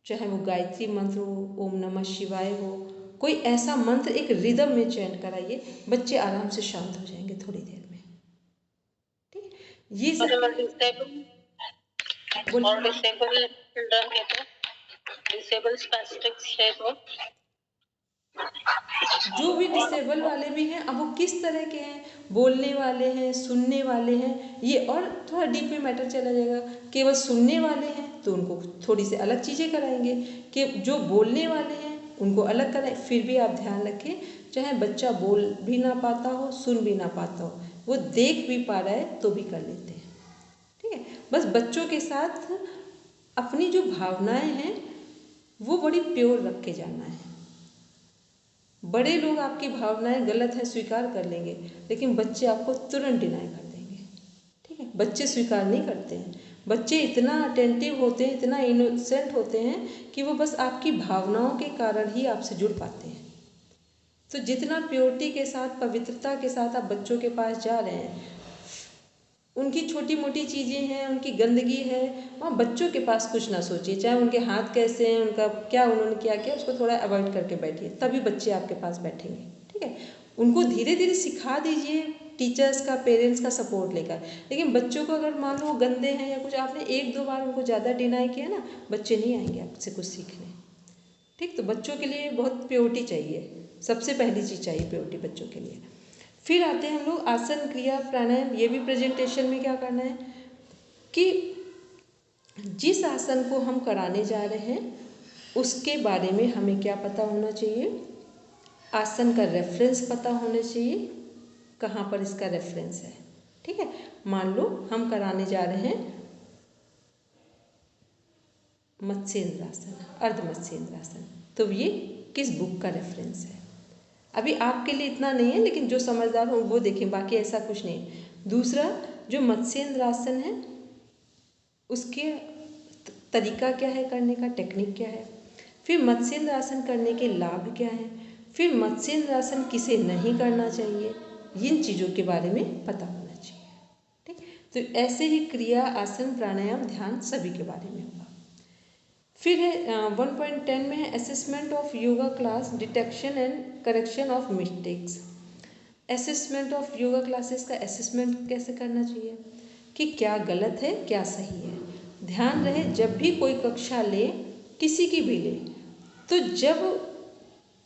चाहे वो गायत्री मंत्र हो, ओम नमः शिवाय हो, कोई ऐसा मंत्र एक रिदम में चैंट कराइए, बच्चे आराम से शांत हो जाएंगे थोड़ी देर में, ठीक। ये और डिसेबल चिल्ड्रन है तो, डिसेबल स्पेसिफिक्स है तो, जो भी डिसेबल वाले भी हैं, अब वो किस तरह के हैं, बोलने वाले हैं, सुनने वाले हैं, ये और थोड़ा डीप में मैटर चला जाएगा। केवल सुनने वाले हैं तो उनको थोड़ी सी अलग चीज़ें कराएंगे, कि जो बोलने वाले हैं उनको अलग कराएं। फिर भी आप ध्यान रखें, चाहे बच्चा बोल भी ना पाता हो, सुन भी ना पाता हो, वो देख भी पा रहा है तो भी कर लेते हैं, ठीक है। बस बच्चों के साथ अपनी जो भावनाएं हैं वो बड़ी प्योर रख के जाना है। बड़े लोग आपकी भावनाएं गलत है स्वीकार कर लेंगे, लेकिन बच्चे आपको तुरंत डिनाई कर देंगे, ठीक है। बच्चे स्वीकार नहीं करते हैं, बच्चे इतना अटेंटिव होते हैं, इतना इनोसेंट होते हैं कि वो बस आपकी भावनाओं के कारण ही आपसे जुड़ पाते हैं। तो जितना प्योरिटी के साथ, पवित्रता के साथ आप बच्चों के पास जा रहे हैं, उनकी छोटी मोटी चीज़ें हैं, उनकी गंदगी है, वहाँ बच्चों के पास कुछ ना सोचिए, चाहे उनके हाथ कैसे हैं, उनका क्या उन्होंने क्या किया, उसको थोड़ा अवॉइड करके बैठिए, तभी बच्चे आपके पास बैठेंगे, ठीक है। उनको धीरे धीरे सिखा दीजिए, टीचर्स का, पेरेंट्स का सपोर्ट लेकर। लेकिन बच्चों को अगर मान लो गंदे हैं या कुछ, आपने 1-2 बार उनको ज़्यादा डिनाई किया ना, बच्चे नहीं आएंगे आपसे कुछ सीखने, ठीक। तो बच्चों के लिए बहुत प्योरिटी चाहिए, सबसे पहली चीज़ चाहिए प्योरिटी बच्चों के लिए। फिर आते हैं हम लोग आसन, क्रिया, प्राणायाम। ये भी प्रेजेंटेशन में क्या करना है कि जिस आसन को हम कराने जा रहे हैं उसके बारे में हमें क्या पता होना चाहिए, आसन का रेफरेंस पता होना चाहिए, कहाँ पर इसका रेफरेंस है, ठीक है। मान लो हम कराने जा रहे हैं मत्स्येंद्रासन, अर्ध मत्स्येंद्रासन, तो ये किस बुक का रेफरेंस है। अभी आपके लिए इतना नहीं है, लेकिन जो समझदार हो वो देखें, बाकी ऐसा कुछ नहीं। दूसरा, जो मत्स्येंद्रासन है उसके तरीका क्या है करने का, टेक्निक क्या है, फिर मत्स्येंद्रासन करने के लाभ क्या हैं, फिर मत्स्येंद्रासन किसे नहीं करना चाहिए, इन चीज़ों के बारे में पता होना चाहिए, ठीक। तो ऐसे ही क्रिया, आसन, प्राणायाम, ध्यान सभी के बारे में होगा। फिर है 1.10 में है assessment of yoga class, detection and correction of mistakes. Assessment of yoga classes का असेसमेंट कैसे करना चाहिए, कि क्या गलत है क्या सही है। ध्यान रहे जब भी कोई कक्षा ले, किसी की भी ले, तो जब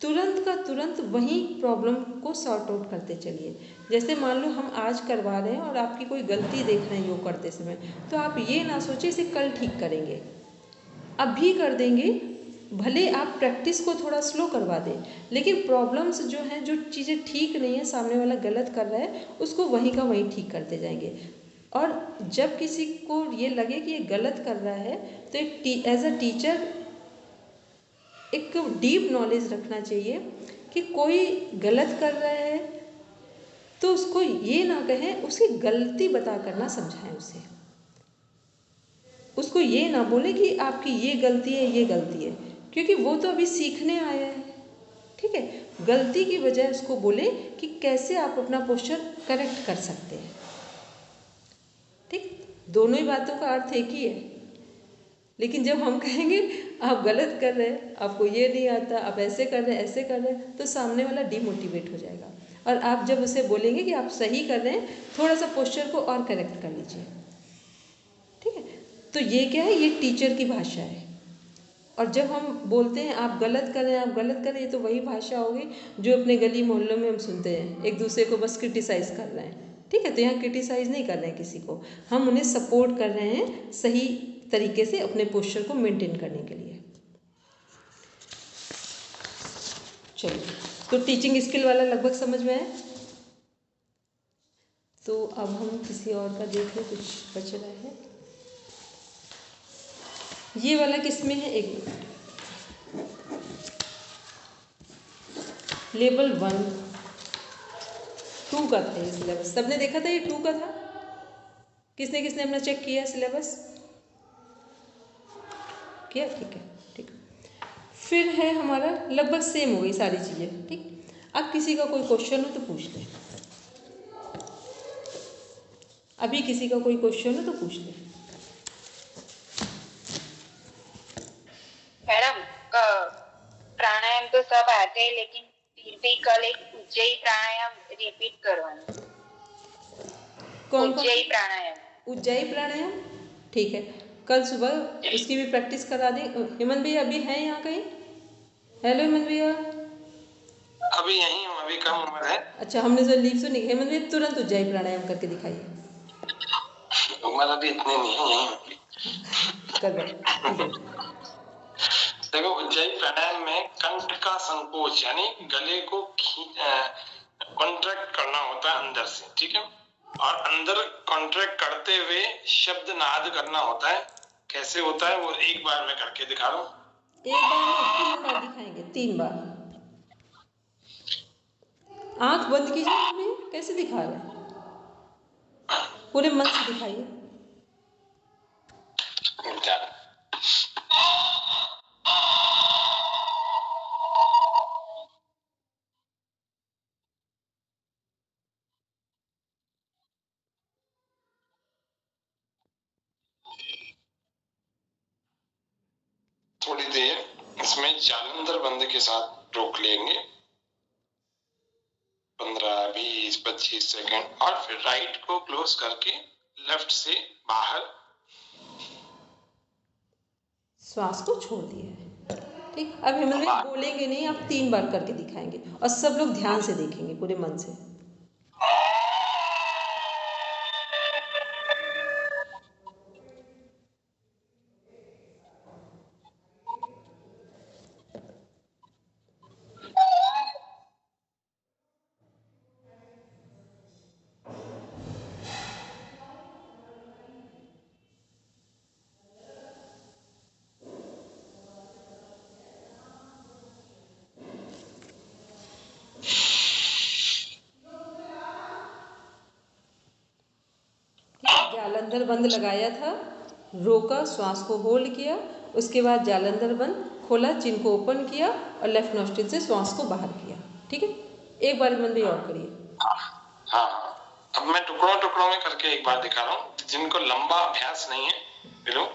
तुरंत का तुरंत वहीं प्रॉब्लम को सॉर्ट आउट करते चलिए। जैसे मान लो हम आज करवा रहे हैं और आपकी कोई गलती देख रहे हैं योग करते समय, तो आप ये ना सोचिए इसे कल ठीक करेंगे, अभी कर देंगे। भले आप प्रैक्टिस को थोड़ा स्लो करवा दें, लेकिन प्रॉब्लम्स जो हैं, जो चीज़ें ठीक नहीं है, सामने वाला गलत कर रहा है, उसको वहीं का वहीं ठीक करते जाएंगे। और जब किसी को ये लगे कि ये गलत कर रहा है, तो एक एज अ टीचर एक डीप नॉलेज रखना चाहिए कि कोई गलत कर रहा है तो उसको ये ना कहें, उसकी गलती बता कर ना समझाएं उसे। उसको ये ना बोले कि आपकी ये गलती है, ये गलती है, क्योंकि वो तो अभी सीखने आया है, ठीक है। गलती की बजाय उसको बोले कि कैसे आप अपना पोस्चर करेक्ट कर सकते हैं, ठीक। दोनों ही बातों का अर्थ एक ही है, लेकिन जब हम कहेंगे आप गलत कर रहे हैं, आपको ये नहीं आता, आप ऐसे कर रहे हैं, ऐसे कर रहे हैं, तो सामने वाला डिमोटिवेट हो जाएगा। और आप जब उसे बोलेंगे कि आप सही कर रहे हैं, थोड़ा सा पोस्चर को और करेक्ट कर लीजिए, ठीक है। तो ये क्या है, ये टीचर की भाषा है। और जब हम बोलते हैं आप गलत कर रहे हैं, आप गलत कर रहे हैं, तो वही भाषा होगी जो अपने गली मोहल्लों में हम सुनते हैं, एक दूसरे को बस क्रिटिसाइज़ कर रहे हैं, ठीक है। तो यहाँ क्रिटिसाइज़ नहीं कर रहे हैं किसी को, हम उन्हें सपोर्ट कर रहे हैं सही तरीके से अपने पोस्चर को मेंटेन करने के लिए। चलिए, तो टीचिंग स्किल वाला लगभग समझ में आया। तो अब हम किसी और का देख लें, कुछ बच रहा है। ये वाला किस में है, एक मिनट, लेवल 1 2 का था ये सिलेबस, सबने देखा था ये 2 का था। किसने किसने अपना चेक किया सिलेबस किया, ठीक है, ठीक है। फिर है हमारा लगभग सेम हो गई सारी चीज़ें, ठीक। अब किसी का कोई क्वेश्चन हो तो पूछ लें, अभी किसी का कोई क्वेश्चन हो तो पूछ लें। मैडम प्राणायाम तो सब आते हैं, लेकिन फिर भी कल एक उज्जयी प्राणायाम रिपीट करवाना। कौन उज्जयी प्राणायाम, उज्जयी प्राणायाम, ठीक है, कल सुबह उसकी भी प्रैक्टिस करा दें। हेमंत भैया अभी हैं यहाँ कहीं? हेलो हेमंत भैया। अभी यहीं हूँ, अभी कम उम्र है। अच्छा, हमने जो लीव सुनी। हेमंत भैया तुरंत उज्जयी प्राणायाम करके दिखाइए। उम्र अभी इतनी नहीं है, यहीं हूँ। कर दो, ठीक है। देखो, उज्जयी प्राणायाम में कंठ का संकोच यानी गले को कॉन्ट्रैक्ट करना होता है अंदर से, ठीक है। और अंदर कॉन्ट्रैक्ट करते हुए शब्द नाद करना होता है। कैसे होता है वो एक बार मैं करके दिखा रहा हूँ। एक बार 3 बार दिखाएंगे, 3 बार। आंख बंद कीजिए, कैसे दिखा रहे हैं, पूरे मन से दिखाइए। थोड़ी देर इसमें जालंधर बंद के साथ रोक लेंगे, 15, 20, 25 सेकंड, और फिर राइट को क्लोज करके लेफ्ट से बाहर श्वास को छोड़ दिया है, ठीक। अब हेमंत भैया बोलेंगे नहीं, आप 3 बार करके दिखाएंगे और सब लोग ध्यान से देखेंगे पूरे मन से। जालंधर बंद लगाया था, रोका, श्वास को होल्ड किया, उसके बाद जालंधर बंद खोला, चिन को ओपन किया और लेफ्ट नोस्ट्रिल से श्वास को बाहर किया, ठीक है। एक बार हेमंत भैया और करिए। हाँ, अब मैं टुकड़ों टुकड़ों में करके एक बार दिखा रहा हूँ, जिनको लंबा अभ्यास नहीं है बिलो।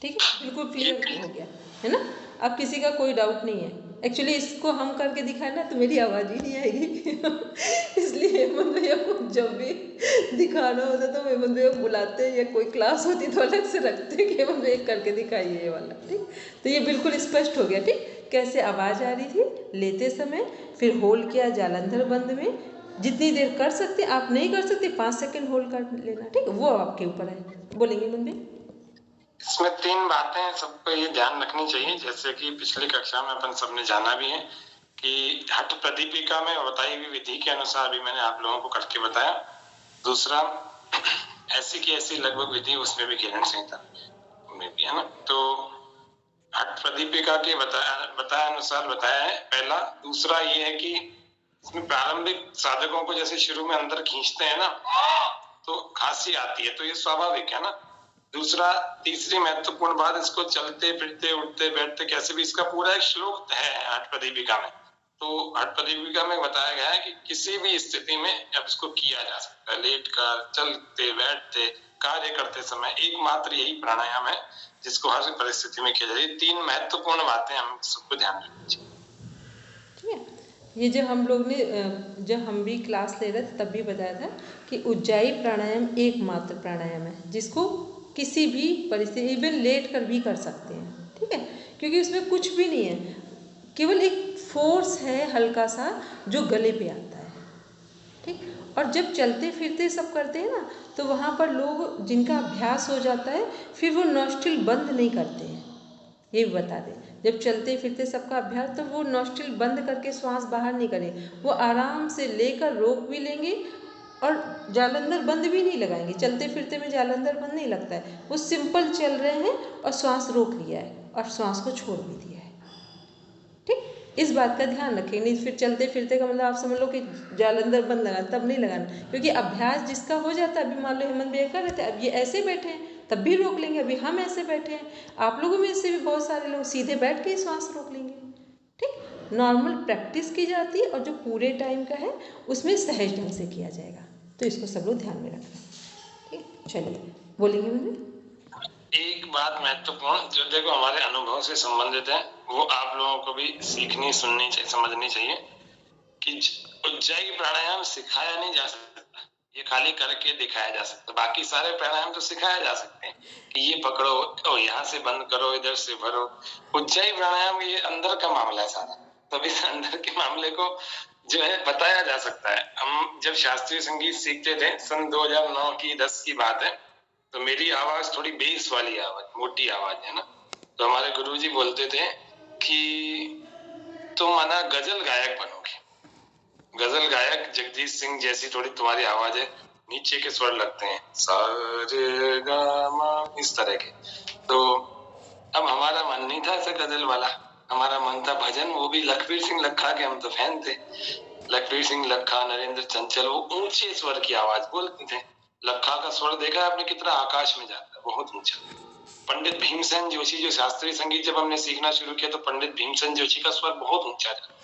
ठीक है, बिल्कुल क्लियर हो गया है ना। अब किसी का कोई डाउट नहीं है। एक्चुअली इसको हम करके दिखाए ना तो मेरी आवाज़ ही नहीं आएगी इसलिए हेमंत भैया को जब भी दिखाना होता तो हेमंत भैया बुलाते या कोई क्लास होती तो अलग से रखते कि हेमंत भैया करके दिखाइए ये वाला, ठीक। तो ये बिल्कुल स्पष्ट हो गया, ठीक, कैसे आवाज़ आ रही थी लेते समय, फिर होल्ड किया जालंधर बंद में, जितनी देर कर सकते, आप नहीं कर सकते 5 सेकेंड होल्ड कर लेना, ठीक, वो आपके ऊपर है। बोलेंगे हेमंत भैया। इसमें 3 बातें सबको ये ध्यान रखनी चाहिए, जैसे कि पिछली कक्षा में अपन सबने जाना भी है कि हठ प्रदीपिका में बताई हुई विधि के अनुसार भी मैंने आप लोगों को करके बताया। दूसरा, ऐसी की ऐसी लगभग विधि उसमें भी किरण संहिता में भी है ना। तो हठ प्रदीपिका के बताया अनुसार बताया है पहला। दूसरा ये है कि इसमें प्रारंभिक साधकों को जैसे शुरू में अंदर खींचते हैं ना, तो खांसी आती है, तो ये स्वाभाविक है ना। दूसरा, तीसरी महत्वपूर्ण बात, इसको चलते फिरते उठते बैठते कैसे भी, इसका पूरा एक श्लोक है हठ प्रदीपिका में। तो हठ प्रदीपिका में बताया गया है कि किसी भी स्थिति में अब इसको किया जा सकता है, लेट कर, चलते बैठते, कार्य करते समय। एकमात्र यही प्राणायाम है जिसको हर परिस्थिति में किया जाए। 3 महत्वपूर्ण बातें हम सबको ध्यान रखनी चाहिए। ठीक है। ये जब हम लोग ने जब हम भी क्लास ले रहे थे तब भी बताया था कि उज्जाई प्राणायाम एकमात्र प्राणायाम है जिसको किसी भी परिस्थिति, इवन लेट कर भी कर सकते हैं। ठीक है, क्योंकि उसमें कुछ भी नहीं है, केवल एक फोर्स है हल्का सा जो गले पे आता है। ठीक, और जब चलते फिरते सब करते हैं ना, तो वहाँ पर लोग जिनका अभ्यास हो जाता है फिर वो नॉस्ट्रिल बंद नहीं करते हैं। ये भी बता दें, जब चलते फिरते सबका अभ्यास, तो वो नॉस्ट्रिल बंद करके श्वास बाहर नहीं करें, वो आराम से लेकर रोक भी लेंगे और जालंधर बंद भी नहीं लगाएंगे। चलते फिरते में जालंधर बंद नहीं लगता है, वो सिंपल चल रहे हैं और श्वास रोक लिया है और श्वास को छोड़ भी दिया है। ठीक, इस बात का ध्यान रखें। नहीं फिर चलते फिरते का मतलब आप समझ लो कि जालंधर बंद लगाना, तब नहीं लगाना, क्योंकि अभ्यास जिसका हो जाता है, अभी मान लो हेमंत भैया कर रहे थे, अब ये ऐसे बैठे हैं तब भी रोक लेंगे, अभी हम ऐसे बैठे हैं, आप लोगों में से भी बहुत सारे लोग सीधे बैठ के ही श्वास रोक लेंगे। ठीक, नॉर्मल प्रैक्टिस की जाती है और जो पूरे टाइम का है उसमें सहज ढंग से किया जाएगा, तो इसको सब लोग ध्यान में रखना। ठीक, चलिए बोलेंगे मुझे। एक बात महत्वपूर्ण जो देखो हमारे अनुभव से संबंधित है, वो आप लोगों को भी सीखनी, सुननी चाहिए, समझनी चाहिए कि उज्जाई प्राणायाम सिखाया नहीं जा सकता, ये खाली करके दिखाया जा सकता। बाकी सारे प्राणायाम तो सिखाया जा सकते हैं कि ये पकड़ो और यहाँ से बंद करो, इधर से भरो। उज्जाई प्राणायाम ये अंदर का मामला है सारा, तो इस अंदर के मामले को जो है बताया जा सकता है। हम जब शास्त्रीय संगीत सीखते थे, सन 2009 की 10 की बात है, तो मेरी आवाज थोड़ी बेस वाली आवाज, मोटी आवाज है ना, तो हमारे गुरुजी बोलते थे कि तुम आना गजल गायक बनोगे। गजल गायक जगजीत सिंह जैसी थोड़ी तुम्हारी आवाज है, नीचे के स्वर लगते हैं, सा रे गा मा, इस तरह के। तो अब हमारा मन नहीं था ऐसा गजल वाला, हमारा मन था भजन, वो भी लखबीर सिंह लखा के, हम तो फैन थे। लखबीर सिंह लखा, नरेंद्र चंचल, वो ऊंचे स्वर की आवाज बोलते थे। लखा का स्वर देखा है आपने कितना आकाश में जाता है, बहुत ऊंचा। पंडित भीमसेन जोशी, जो शास्त्रीय संगीत जब हमने सीखना शुरू किया, तो पंडित भीमसेन जोशी का स्वर बहुत ऊंचा था।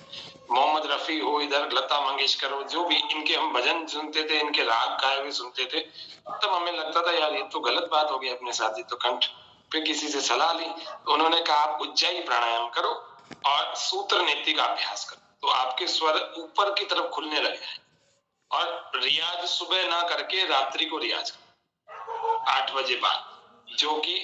मोहम्मद रफी हो, इधर लता मंगेशकर हो, जो भी इनके हम भजन सुनते थे, इनके राग गाए हुए सुनते थे, तब हमें लगता था यार ये तो गलत बात हो गई अपने साथ, ये तो कंठ। फिर किसी से सलाह ली, तो उन्होंने कहा आप उज्जाई प्राणायाम करो और सूत्र नेति का अभ्यास करो, तो आपके स्वर ऊपर की तरफ खुलने लगे हैं। और रियाज सुबह ना करके रात्रि को रियाज करो 8 बजे बाद, जो कि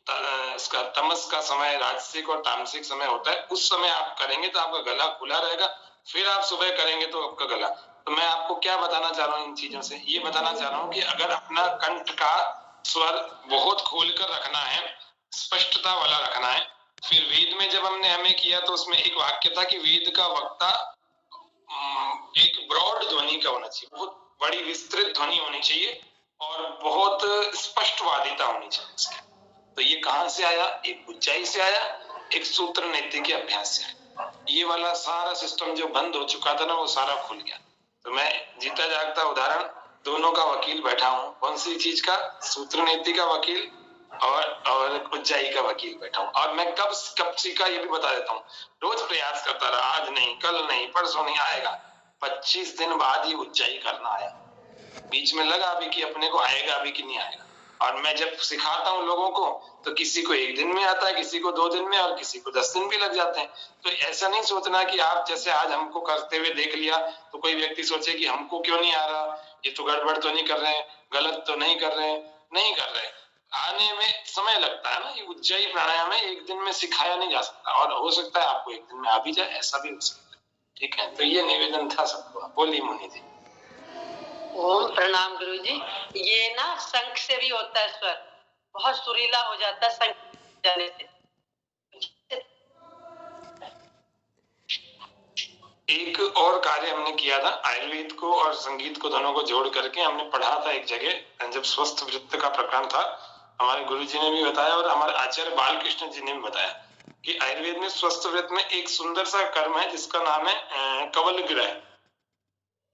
इसका तमस का समय, राजसिक और तामसिक समय होता है, उस समय आप करेंगे तो आपका गला खुला रहेगा। फिर आप सुबह करेंगे तो आपका गला, तो मैं आपको क्या बताना चाह रहा हूँ इन चीजों से, ये बताना चाह रहा हूँ कि अगर अपना कंठ का स्वर बहुत खोलकर रखना है, स्पष्टता वाला रखना है। फिर वेद में जब हमने हमें किया, तो उसमें एक वाक्य था कि वेद का वक्ता एक ब्रॉड ध्वनि का होना चाहिए, बहुत बड़ी विस्तृत ध्वनि होनी चाहिए और बहुत स्पष्टवादिता होनी चाहिए इसकी। तो ये कहां से आया? एक उज्जाई से आया, एक सूत्र नीति के अभ्यास से आया। ये वाला सारा सिस्टम जो बंद हो चुका था ना, वो सारा खुल गया। तो मैं जीता जागता उदाहरण दोनों का वकील बैठा हूँ। कौन सी चीज का? सूत्र नीति का वकील और उज्जाई का वकील बैठा हूँ। और मैं कब सीखा ये भी बता देता हूँ। रोज प्रयास करता रहा, आज नहीं, कल नहीं, परसों नहीं, आएगा 25 दिन बाद ये उज्जाई करना आया। बीच में लगा भी कि अपने को आएगा भी कि नहीं आएगा। और मैं जब सिखाता हूँ लोगों को, तो किसी को 1 दिन में आता है, किसी को 2 दिन में, और किसी को 10 दिन भी लग जाते हैं। तो ऐसा नहीं सोचना कि आप जैसे आज हमको करते हुए देख लिया तो कोई व्यक्ति सोचे कि हमको क्यों नहीं आ रहा, ये तो गड़बड़ तो नहीं कर रहे हैं, गलत तो नहीं कर रहे हैं। नहीं कर रहे, आने में समय लगता है ना। ये उज्जाई प्राणायाम है, 1 दिन में सिखाया नहीं जा सकता, और हो सकता है आपको 1 दिन में आ भी जाए, ऐसा भी हो सकता है। ठीक है, तो ये निवेदन था सबको। बोलिए मुनि जी। ओम प्रणाम गुरु जी। ये ना शंख से भी होता है, स्वर बहुत सुरीला हो जाता है शंख जाने से। एक और कार्य हमने किया था, आयुर्वेद को और संगीत को दोनों को जोड़ करके हमने पढ़ा था एक जगह, जब स्वस्थ वृत्त का प्रकरण था। हमारे गुरुजी ने भी बताया और हमारे आचार्य बालकृष्ण जी ने भी बताया कि आयुर्वेद में स्वस्थ वृत्त में एक सुंदर सा कर्म है जिसका नाम है कवल गिरह।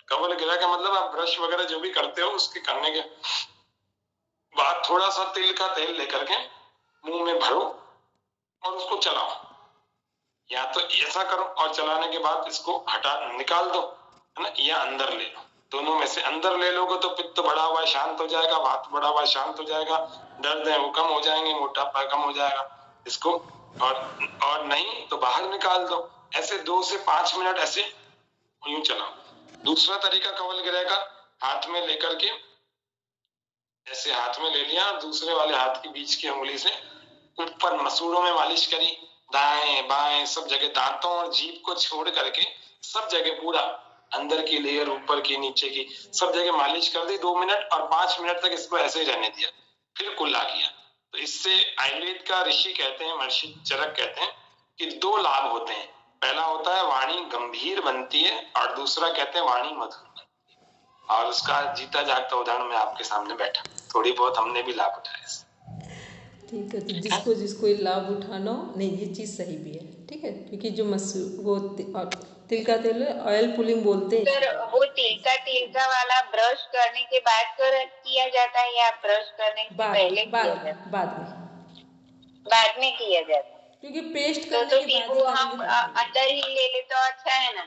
कवल गिरह का मतलब आप ब्रश वगैरह जो भी करते हो उसके करने के बाद थोड़ा सा तिल का तेल लेकर के मुंह में भरो और उसको चलाओ, या तो ऐसा करो और चलाने के बाद इसको हटा निकाल दो, है ना, या अंदर ले लो। दोनों में से अंदर ले लोगे तो पित्त बढ़ा हुआ शांत हो जाएगा, वात बढ़ा हुआ शांत हो जाएगा, दर्द है वो कम हो जाएंगे, मोटापा कम हो जाएगा इसको, और नहीं तो बाहर निकाल दो। ऐसे 2 से 5 मिनट ऐसे यूं चलाओ। दूसरा तरीका कवल गिरह का, हाथ में लेकर के ऐसे हाथ में ले लिया, दूसरे वाले हाथ की बीच की उंगली से ऊपर मसूड़ों में मालिश करी, दाएं बाएं सब जगह, दांतों और जीभ को छोड़ करके सब जगह पूरा अंदर की लेयर, ऊपर की नीचे की सब जगह मालिश कर दी 2 मिनट, और 5 मिनट तक इसको ऐसे ही रहने दिया, फिर कुल्ला किया। तो इससे आयुर्वेद का ऋषि कहते हैं, महर्षि चरक कहते हैं कि 2 लाभ होते हैं। पहला होता है वाणी गंभीर बनती है, और दूसरा कहते हैं वाणी मधुर बनती है। और उसका जीता जागता उदाहरण मैं आपके सामने बैठा, थोड़ी बहुत हमने भी लाभ उठाया। ठीक है, तो जिसको जिसको ये लाभ उठाना हो, नहीं ये चीज़ सही भी है, ठीक है, क्योंकि जो वो तिल का तेल ऑयल पुलिंग बोलते हैं। सर वो तिल का वाला ब्रश करने के बाद किया जाता है या ब्रश करने से पहले किया जाता है? बाद में किया जाता है, क्योंकि पेस्ट तो करने के फिर वो हम बाद अंदर ही ले ले तो अच्छा है ना।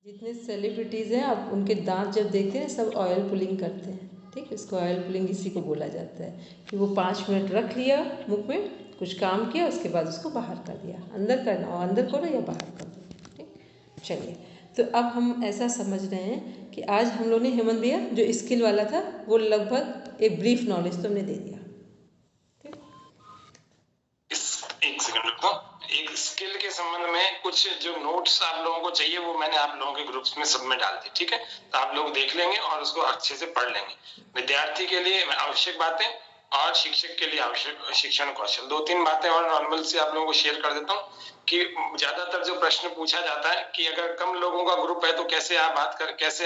जितने सेलिब्रिटीज हैं आप उनके दांत जब देखते हैं सब ऑयल पुलिंग करते हैं, ठीक है, इसको ऑयल पुलिंग इसी को बोला जाता है कि वो 5 मिनट रख लिया मुख में, कुछ काम किया, उसके बाद उसको बाहर कर दिया। अंदर करना हो अंदर करो या बाहर कर दो, ठीक। चलिए, तो अब हम ऐसा समझ रहे हैं कि आज हम लोग ने हेमंत भैया जो स्किल वाला था वो लगभग एक ब्रीफ नॉलेज तो हमने दे दिया। एक सेकंड रुको, एक स्किल के संबंध में कुछ जो नोट्स आप लोगों को चाहिए वो मैंने आप लोगों के ग्रुप्स में सब में डाल दी, ठीक है, तो आप लोग देख लेंगे और उसको अच्छे से पढ़ लेंगे। विद्यार्थी के लिए आवश्यक बातें और शिक्षक के लिए आवश्यक शिक्षण कौशल, 2-3 बातें और नॉर्मल से आप लोगों को शेयर कर देता हूँ कि ज्यादातर जो प्रश्न पूछा जाता है कि अगर कम लोगों का ग्रुप है तो कैसे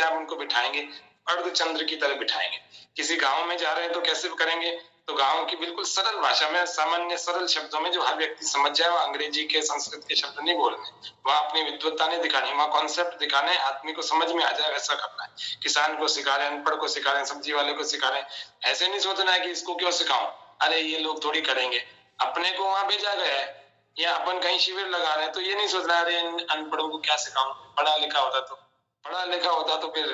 आप उनको बिठाएंगे, अर्धचंद्र की तरह बिठाएंगे। किसी गाँव में जा रहे हैं तो कैसे करेंगे, तो गाँव की बिल्कुल सरल भाषा में, सामान्य सरल शब्दों में जो हर व्यक्ति समझ जाए, वहाँ अंग्रेजी के संस्कृत के शब्द नहीं बोलने, वहाँ अपनी विद्वत्ता नहीं दिखानी, वहाँ कॉन्सेप्ट दिखाने, आदमी को समझ में आ जाए वैसा करना है। किसान को सिखा रहे हैं, अनपढ़ को सिखा रहे हैं, सब्जी वाले को सिखा रहे हैं, ऐसे नहीं सोचना है कि इसको क्यों सिखाऊं, अरे ये लोग थोड़ी करेंगे, अपने को वहाँ भेजा गया है या अपन कहीं शिविर लगा रहे हैं तो ये नहीं सोचना अरे अनपढ़ों को क्या सिखाऊं, पढ़ा लिखा होता तो फिर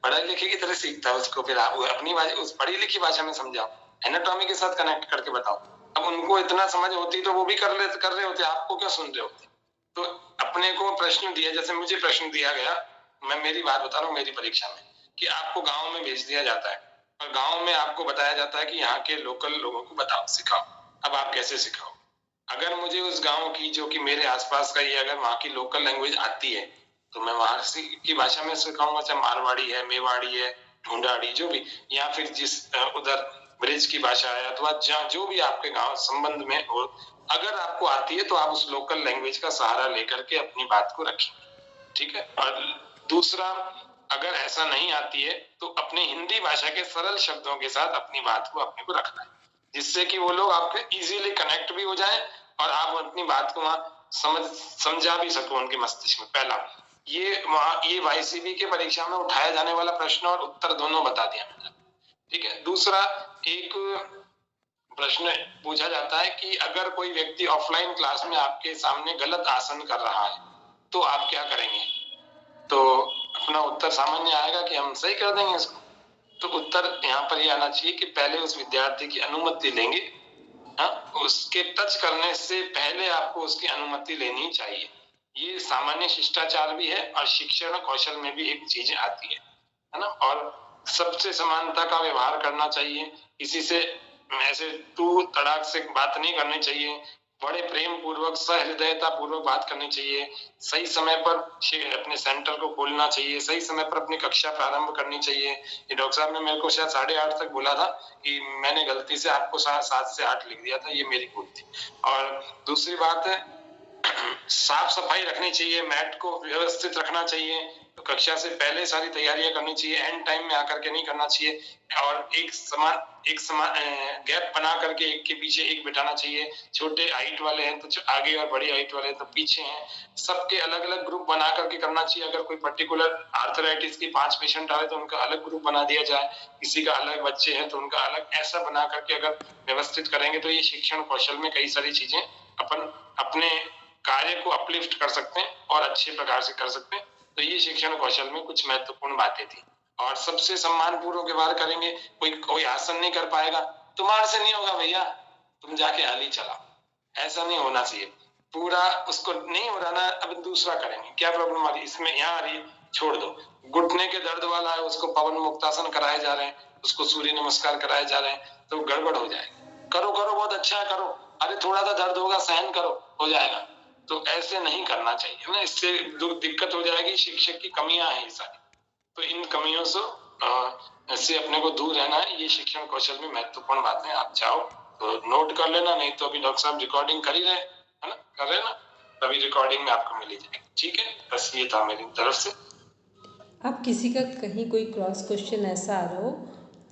पढ़े लिखे की तरह सीखता है उसको, फिर अपनी उस पढ़ी लिखी भाषा में समझाओ, एनाटॉमी के साथ कनेक्ट करके बताओ। अब उनको इतना समझ होती तो वो भी कर रहे होते, आपको क्या सुन रहे होते। तो अपने को प्रश्न दिया, जैसे मुझे प्रश्न दिया गया, मैं मेरी बात बता रहा हूँ, मेरी परीक्षा में कि आपको गाँव में भेज दिया जाता है और गाँव में आपको बताया जाता है कि यहाँ के लोकल लोगों को बताओ, सिखाओ। अब आप कैसे सिखाओ, अगर मुझे उस गाँव की जो कि मेरे आसपास का ही अगर वहाँ की लोकल लैंग्वेज आती है तो मैं वहां की भाषा में सिखाऊंगा, चाहे मारवाड़ी है, मेवाड़ी है, ढूंढाड़ी जो भी, या फिर जिस उधर ब्रिज की भाषा है, अथवा जो भी आपके गांव संबंध में हो, अगर आपको आती है तो आप उस लोकल लैंग्वेज का सहारा लेकर के अपनी बात को रखेंगे, ठीक है। और दूसरा, अगर ऐसा नहीं आती है तो अपने हिंदी भाषा के सरल शब्दों के साथ अपनी बात को अपने को रखना है, जिससे कि वो लोग आपके इजीली कनेक्ट भी हो जाए और आप अपनी बात को वहां समझा भी सको उनके मस्तिष्क में। पहला ये वाईसीबी के परीक्षा में उठाया जाने वाला प्रश्न और उत्तर दोनों बता दिया मैंने, ठीक है। दूसरा, एक प्रश्न पूछा जाता है कि अगर कोई व्यक्ति ऑफलाइन क्लास में आपके सामने गलत आसन कर रहा है तो आप क्या करेंगे, तो अपना उत्तर सामान्य आएगा कि हम सही कर देंगे इसको। तो उत्तर यहाँ पर ये आना चाहिए कि पहले उस विद्यार्थी की अनुमति लेंगे, उसके टच करने से पहले आपको उसकी अनुमति लेनी चाहिए। ये सामान्य शिष्टाचार भी है और शिक्षण कौशल में भी एक चीज आती है ना। और सबसे समानता का व्यवहार करना चाहिए, किसी से ऐसे तू तड़ाक से बात नहीं करनी चाहिए, बड़े प्रेम पूर्वक सहृदयता पूर्वक बात करनी चाहिए, सही समय पर अपने सेंटर को खोलना चाहिए, सही समय पर अपनी कक्षा प्रारंभ करनी चाहिए। ये डॉक्टर साहब ने मेरे को शायद 8:30 तक बोला था कि मैंने गलती से आपको 7 से 8 लिख दिया था, ये मेरी भूल थी। और दूसरी बात है साफ सफाई रखनी चाहिए, मैट को व्यवस्थित रखना चाहिए, तो कक्षा से पहले सारी तैयारियां करनी चाहिए, एंड टाइम में आकर के नहीं करना चाहिए, और एक समान गैप बना करके एक के पीछे एक बिठाना चाहिए। छोटे हाइट वाले हैं तो आगे और बड़ी हाइट वाले हैं तो पीछे हैं, सबके अलग अलग ग्रुप बना करके करना चाहिए। अगर कोई पर्टिकुलर आर्थराइटिस की 5 पेशेंट आ रहे तो उनका अलग ग्रुप बना दिया जाए, किसी का अलग बच्चे हैं तो उनका अलग, ऐसा बना करके अगर व्यवस्थित करेंगे तो ये शिक्षण कौशल में कई सारी चीजें अपन अपने कार्य को अपलिफ्ट कर सकते हैं और अच्छे प्रकार से कर सकते हैं। तो ये शिक्षण कौशल में कुछ महत्वपूर्ण बातें थी। और सबसे सम्मान पूर्वक व्यवहार करेंगे। कोई आसन नहीं कर पाएगा, तुम्हारे से नहीं होगा भैया, तुम जाके हाली चलाओ, ऐसा नहीं होना चाहिए। पूरा उसको नहीं हो रहा ना, अब दूसरा करेंगे, क्या प्रॉब्लम आ रही है इसमें, यहाँ आ रही है, छोड़ दो। घुटने के दर्द वाला है, उसको पवन मुक्तासन कराए जा रहे हैं, उसको सूर्य नमस्कार कराए जा रहे हैं, तो गड़बड़ हो जाएगी। करो बहुत अच्छा है, करो, अरे थोड़ा सा दर्द होगा, सहन करो, हो जाएगा। तो ऐसे नहीं करना चाहिए ना, इससे दिक्कत हो जाएगी। शिक्षक की कमियां हैं सारी, तो इन कमियों से अपने को दूर रहना है। ये शिक्षण कौशल में महत्वपूर्ण बातें, आप चाहो तो नोट कर लेना, नहीं तो अभी डॉक्टर साहब रिकॉर्डिंग कर ही रहे है ना, कर रहे ना, तभी रिकॉर्डिंग में आपको मिल जाएगी। ठीक है, बस ये था मेरी तरफ से। आप किसी का कहीं कोई क्रॉस क्वेश्चन ऐसा आ रहा हो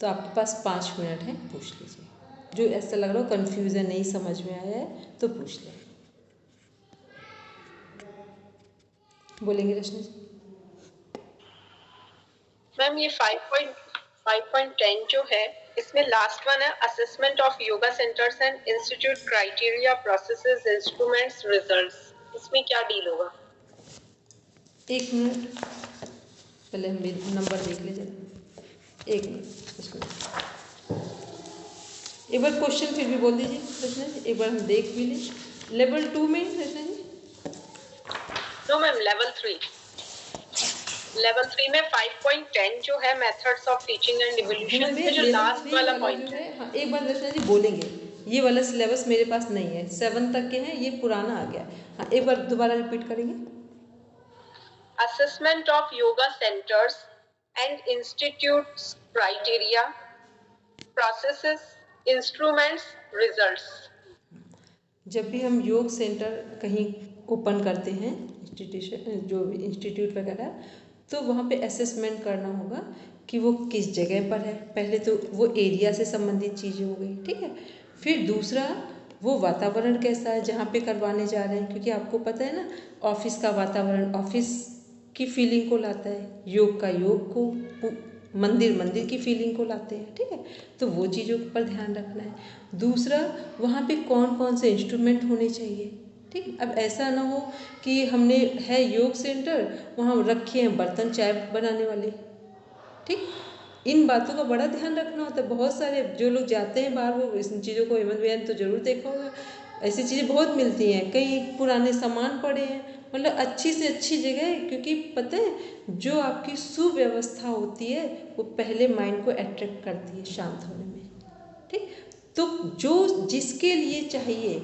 तो आपके पास 5 मिनट है, पूछ लीजिए। जो ऐसा लग रहा हो कन्फ्यूज़न नहीं समझ में आया है तो पूछ लें। बोलेंगे रचना जी? मैम ये 5.10 जो है, इसमें लास्ट वन है assessment of yoga centres and institute criteria processes instruments results, इसमें क्या डील होगा? 1 मिनट पहले हम नंबर देख लीजिए। 1 मिनट, एक बार क्वेश्चन फिर भी बोल दीजिए रचना जी, एक बार हम देख भी लें। लेवल 2 में रचना जी? नो मैम, लेवल 3 में 5.10 जो है methods of teaching and evolution में जो लास्ट वाला पॉइंट है। हाँ, एक बार रचना जी बोलेंगे, ये वाला सिलेबस मेरे पास नहीं है, 7 तक के हैं, ये पुराना आ गया। हाँ, एक बार दोबारा रिपीट करेंगे। Assessment of yoga centres and institutes criteria processes instruments results. जब भी हम योग सेंटर कहीं ओपन करते हैं, इंस्टीट्यूशन जो भी इंस्टीट्यूट वगैरह, तो वहाँ पे असेसमेंट करना होगा कि वो किस जगह पर है। पहले तो वो एरिया से संबंधित चीज़ें हो गई, ठीक है। फिर दूसरा, वो वातावरण कैसा है जहाँ पे करवाने जा रहे हैं, क्योंकि आपको पता है ना, ऑफिस का वातावरण ऑफिस की फीलिंग को लाता है, योग का योग को, मंदिर की फीलिंग को लाते हैं, ठीक है। तो वो चीज़ों पर ध्यान रखना है। दूसरा, वहाँ पे कौन कौन से इंस्ट्रूमेंट होने चाहिए, ठीक। अब ऐसा ना हो कि हमने है योग सेंटर, वहाँ रखे हैं बर्तन चाय बनाने वाले, ठीक। इन बातों का बड़ा ध्यान रखना होता है। बहुत सारे जो लोग जाते हैं बाहर, वो इन चीज़ों को हेमंत भैया ने तो जरूर देखा होगा, ऐसी चीज़ें बहुत मिलती हैं। कई पुराने सामान पड़े हैं, मतलब अच्छी से अच्छी जगह है, क्योंकि पता है जो आपकी सुव्यवस्था होती है वो पहले माइंड को अट्रैक्ट करती है शांत होने में, ठीक। तो जो जिसके लिए चाहिए,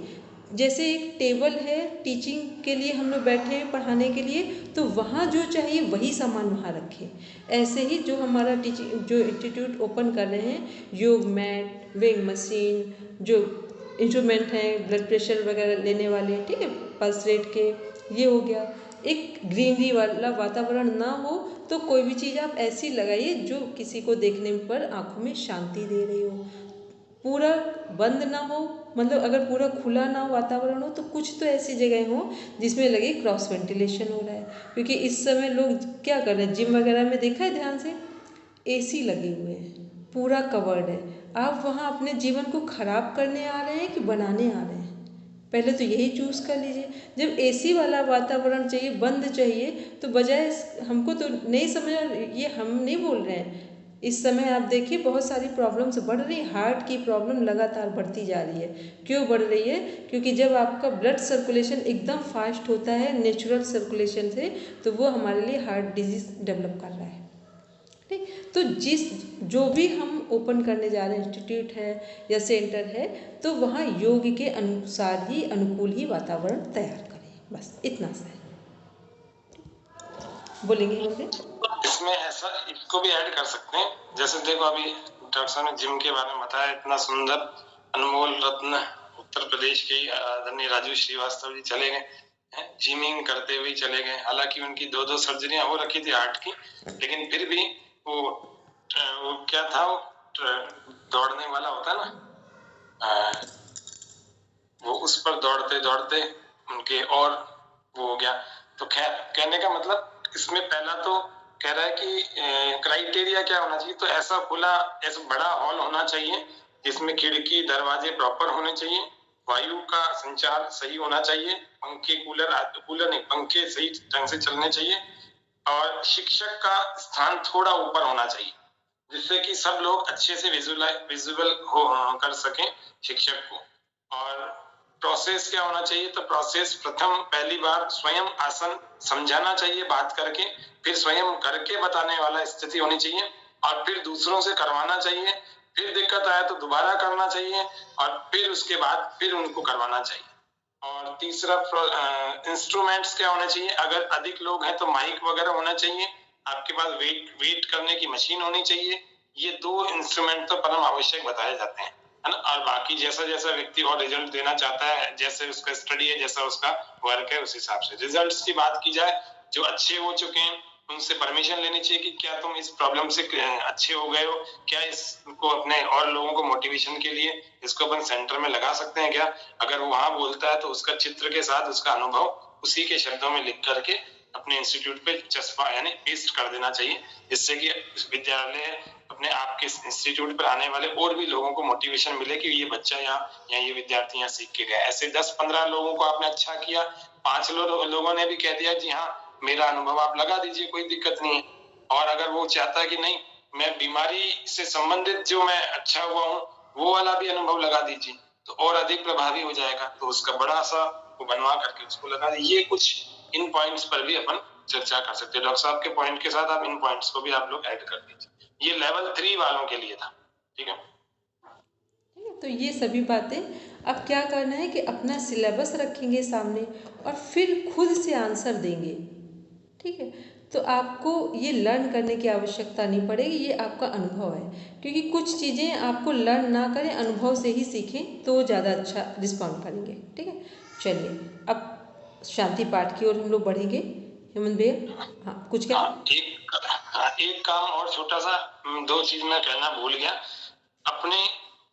जैसे एक टेबल है टीचिंग के लिए, हम लोग बैठे हैं पढ़ाने के लिए, तो वहाँ जो चाहिए वही सामान वहाँ रखें। ऐसे ही जो हमारा टीचिंग जो इंस्टीट्यूट ओपन कर रहे हैं, योग मैट, वेइंग मशीन, जो इंस्ट्रूमेंट हैं ब्लड प्रेशर वगैरह लेने वाले, ठीक है, पल्स रेट के, ये हो गया। एक ग्रीनरी वाला वातावरण ना हो तो कोई भी चीज़ आप ऐसी लगाइए जो किसी को देखने पर आँखों में शांति दे रही हो। पूरा बंद ना हो, मतलब अगर पूरा खुला ना हो वातावरण हो, तो कुछ तो ऐसी जगह हो जिसमें लगे क्रॉस वेंटिलेशन हो रहा है। क्योंकि इस समय लोग क्या कर रहे हैं, जिम वगैरह में देखा है ध्यान से, एसी लगे हुए हैं, पूरा कवर्ड है। आप वहाँ अपने जीवन को खराब करने आ रहे हैं कि बनाने आ रहे हैं? पहले तो यही चूज़ कर लीजिए। जब एसी वाला वातावरण चाहिए, बंद चाहिए, तो बजाय हमको तो नहीं समझ, ये हम नहीं बोल रहे हैं। इस समय आप देखिए बहुत सारी प्रॉब्लम्स बढ़ रही है, हार्ट की प्रॉब्लम लगातार बढ़ती जा रही है। क्यों बढ़ रही है? क्योंकि जब आपका ब्लड सर्कुलेशन एकदम फास्ट होता है नेचुरल सर्कुलेशन से, तो वो हमारे लिए हार्ट डिजीज डेवलप कर रहा है, ठीक। तो जो भी हम ओपन करने जा रहे हैं, इंस्टीट्यूट है या सेंटर है, तो वहाँ योग के अनुसार ही, अनुकूल ही वातावरण तैयार करें, बस इतना सा है। बोलेंगे मुझे इसमें ऐसा इसको भी ऐड कर सकते हैं, जैसे देखो अभी डॉक्टर साहब ने जिम के बारे में बताया, इतना सुंदर अनमोल रत्न उत्तर प्रदेश के आदरणीय राजू श्रीवास्तव जी चले गए, जिमिंग करते हुए चले गए। हालांकि उनकी 2-2 सर्जरियां हो रखी थी हार्ट की, लेकिन फिर भी वो क्या था, वो दौड़ने वाला होता है ना, वो उस पर दौड़ते दौड़ते उनके और वो हो गया। तो खैर, कहने का मतलब इसमें पहला तो कह रहा है कि क्राइटेरिया क्या होना चाहिए, तो ऐसा खुला, ऐसा बड़ा हॉल होना चाहिए जिसमें खिड़की दरवाजे प्रॉपर होने चाहिए, वायु का संचार सही होना चाहिए, पंखे कूलर नहीं, पंखे सही ढंग से चलने चाहिए, और शिक्षक का स्थान थोड़ा ऊपर होना चाहिए जिससे कि सब लोग अच्छे से विजुअल कर सकें शिक्षक को। और प्रोसेस क्या होना चाहिए, तो प्रोसेस पहली बार स्वयं आसन समझाना चाहिए बात करके, फिर स्वयं करके बताने वाला स्थिति होनी चाहिए, और फिर दूसरों से करवाना चाहिए, फिर दिक्कत आए तो दोबारा करना चाहिए, और फिर उसके बाद फिर उनको करवाना चाहिए। और तीसरा, इंस्ट्रूमेंट्स क्या होने चाहिए, अगर अधिक लोग हैं तो माइक वगैरह होना चाहिए, आपके पास वेट करने की मशीन होनी चाहिए। ये 2 इंस्ट्रूमेंट तो परम आवश्यक बताए जाते हैं, है ना। और बाकी जैसा जैसा व्यक्ति और रिजल्ट देना चाहता है, जैसे उसका स्टडी है, जैसा उसका वर्क है, उस हिसाब से। रिजल्ट्स की बात की जाए, जो अच्छे हो चुके हैं उनसे परमिशन लेनी चाहिए कि क्या तुम इस प्रॉब्लम से अच्छे हो गए हो, क्या इसको अपने और लोगों को मोटिवेशन के लिए इसको अपन सेंटर में लगा सकते हैं क्या। अगर वो हाँ बोलता है तो उसका चित्र के साथ उसका अनुभव उसी के शब्दों में लिख करके अपने इंस्टीट्यूट पे चस्पा यानी पेस्ट कर देना चाहिए, जिससे कि विद्यालय अपने आपके इंस्टीट्यूट पर आने वाले और भी लोगों को मोटिवेशन मिले कि ये बच्चा यहाँ या ये विद्यार्थी यहाँ सीख के गया। ऐसे 10-15 लोगों को आपने अच्छा किया, 5 लोगों ने भी कह दिया जी हाँ मेरा अनुभव आप लगा दीजिए, कोई दिक्कत नहीं है। और अगर वो चाहता है कि नहीं मैं बीमारी से संबंधित जो मैं अच्छा हुआ हूँ वो वाला भी अनुभव लगा दीजिए, तो और अधिक प्रभावी हो जाएगा। तो उसका बड़ा सा वो बनवा करके उसको लगा दीजिए। ये कुछ इन पॉइंट्स पर भी अपन चर्चा कर सकते हैं। डॉक्टर साहब के पॉइंट के साथ आप इन पॉइंट्स को भी आप लोग ऐड कर दीजिए। ये लेवल 3 वालों के लिए था, ठीक है। तो ये सभी बातें अब क्या करना है कि अपना सिलेबस रखेंगे सामने और फिर खुद से आंसर देंगे, ठीक है। तो आपको ये लर्न करने की आवश्यकता नहीं पड़ेगी, ये आपका अनुभव है, क्योंकि कुछ चीज़ें आपको लर्न ना करें, अनुभव से ही सीखें तो ज़्यादा अच्छा रिस्पॉन्ड करेंगे, ठीक है। चलिए अब शांति पाठ की ओर हम लोग बढ़ेंगे। हेमंत भैया, हाँ कुछ क्या? एक काम और छोटा सा, 2 चीज मैं कहना भूल गया। अपने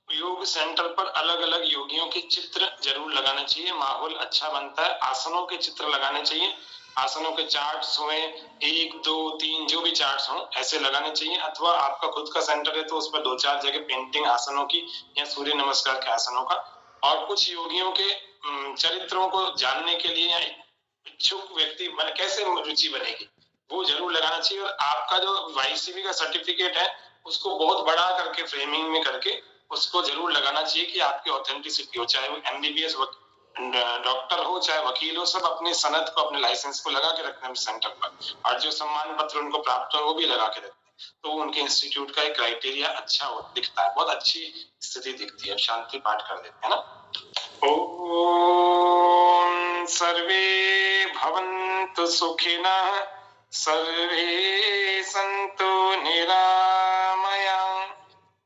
योग सेंटर पर अलग अलग योगियों के चित्र जरूर लगाने चाहिए, माहौल अच्छा बनता है। आसनों के चित्र लगाने चाहिए, आसनों के चार्ट्स हुए 1, 2, 3 जो भी चार्ट्स हों ऐसे लगाने चाहिए। अथवा आपका खुद का सेंटर है तो उस पर 2-4 जगह पेंटिंग आसनों की या सूर्य नमस्कार के आसनों का। और कुछ योगियों के चरित्रों को जानने के लिए या इच्छुक व्यक्ति कैसे रुचि बनेगी वो जरूर लगाना चाहिए। और आपका जो वाईसीबी का सर्टिफिकेट है उसको बहुत बड़ा करके फ्रेमिंग में करके उसको जरूर लगाना चाहिए कि आपकी ऑथेंटिसिटी हो, चाहे वो एमबीबीएस डॉक्टर हो चाहे वकील हो, सब अपने सनद को अपने लाइसेंस को लगा के रखते हैं सेंटर पर। और जो सम्मान पत्र उनको प्राप्त हो वो भी लगा के रखते हैं, तो उनके इंस्टीट्यूट का एक क्राइटेरिया अच्छा दिखता है, बहुत अच्छी स्थिति दिखती है। शांति पाठ कर देते हैं ना। ओम सर्वे भवन्तु सुखिनः, सर्वे सन्तु निरामयाः,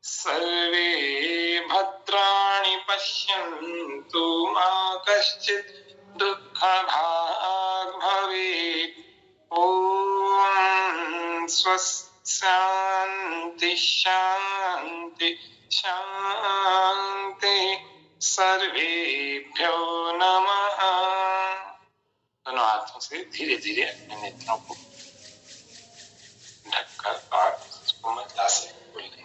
सर्वे भद्राणि पश्यन्तु मा कश्चित् दुःखभाग् भवेत्। ॐ स्वस्ति शान्ति शान्ति, सर्वेभ्यो नमः। दोनों हाथों से धीरे धीरे अपने नेत्रों को ढककर और उसको मजा से बोलेंगे।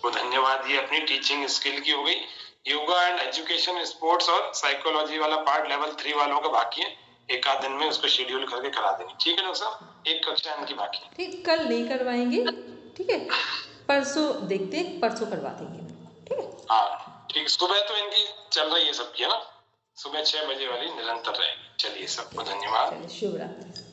तो धन्यवाद। ये अपनी टीचिंग स्किल की हो गई। योगा एंड एजुकेशन, स्पोर्ट्स और साइकोलॉजी वाला पार्ट लेवल 3 वालों का बाकी है, एक आध दिन में उसको शेड्यूल करके करा देंगे, ठीक है डॉक्टर साहब। एक कक्षा इनकी बाकी है, ठीक, कल नहीं करवाएंगे, ठीक है, परसों देखते हैं, परसों करवा देंगे, ठीक है। हाँ ठीक। सुबह तो इनकी चल रही है सबकी, है ना, सुबह 6 बजे वाली निरंतर रहेगी। चलिए सबको धन्यवाद, शुभ रात्रि।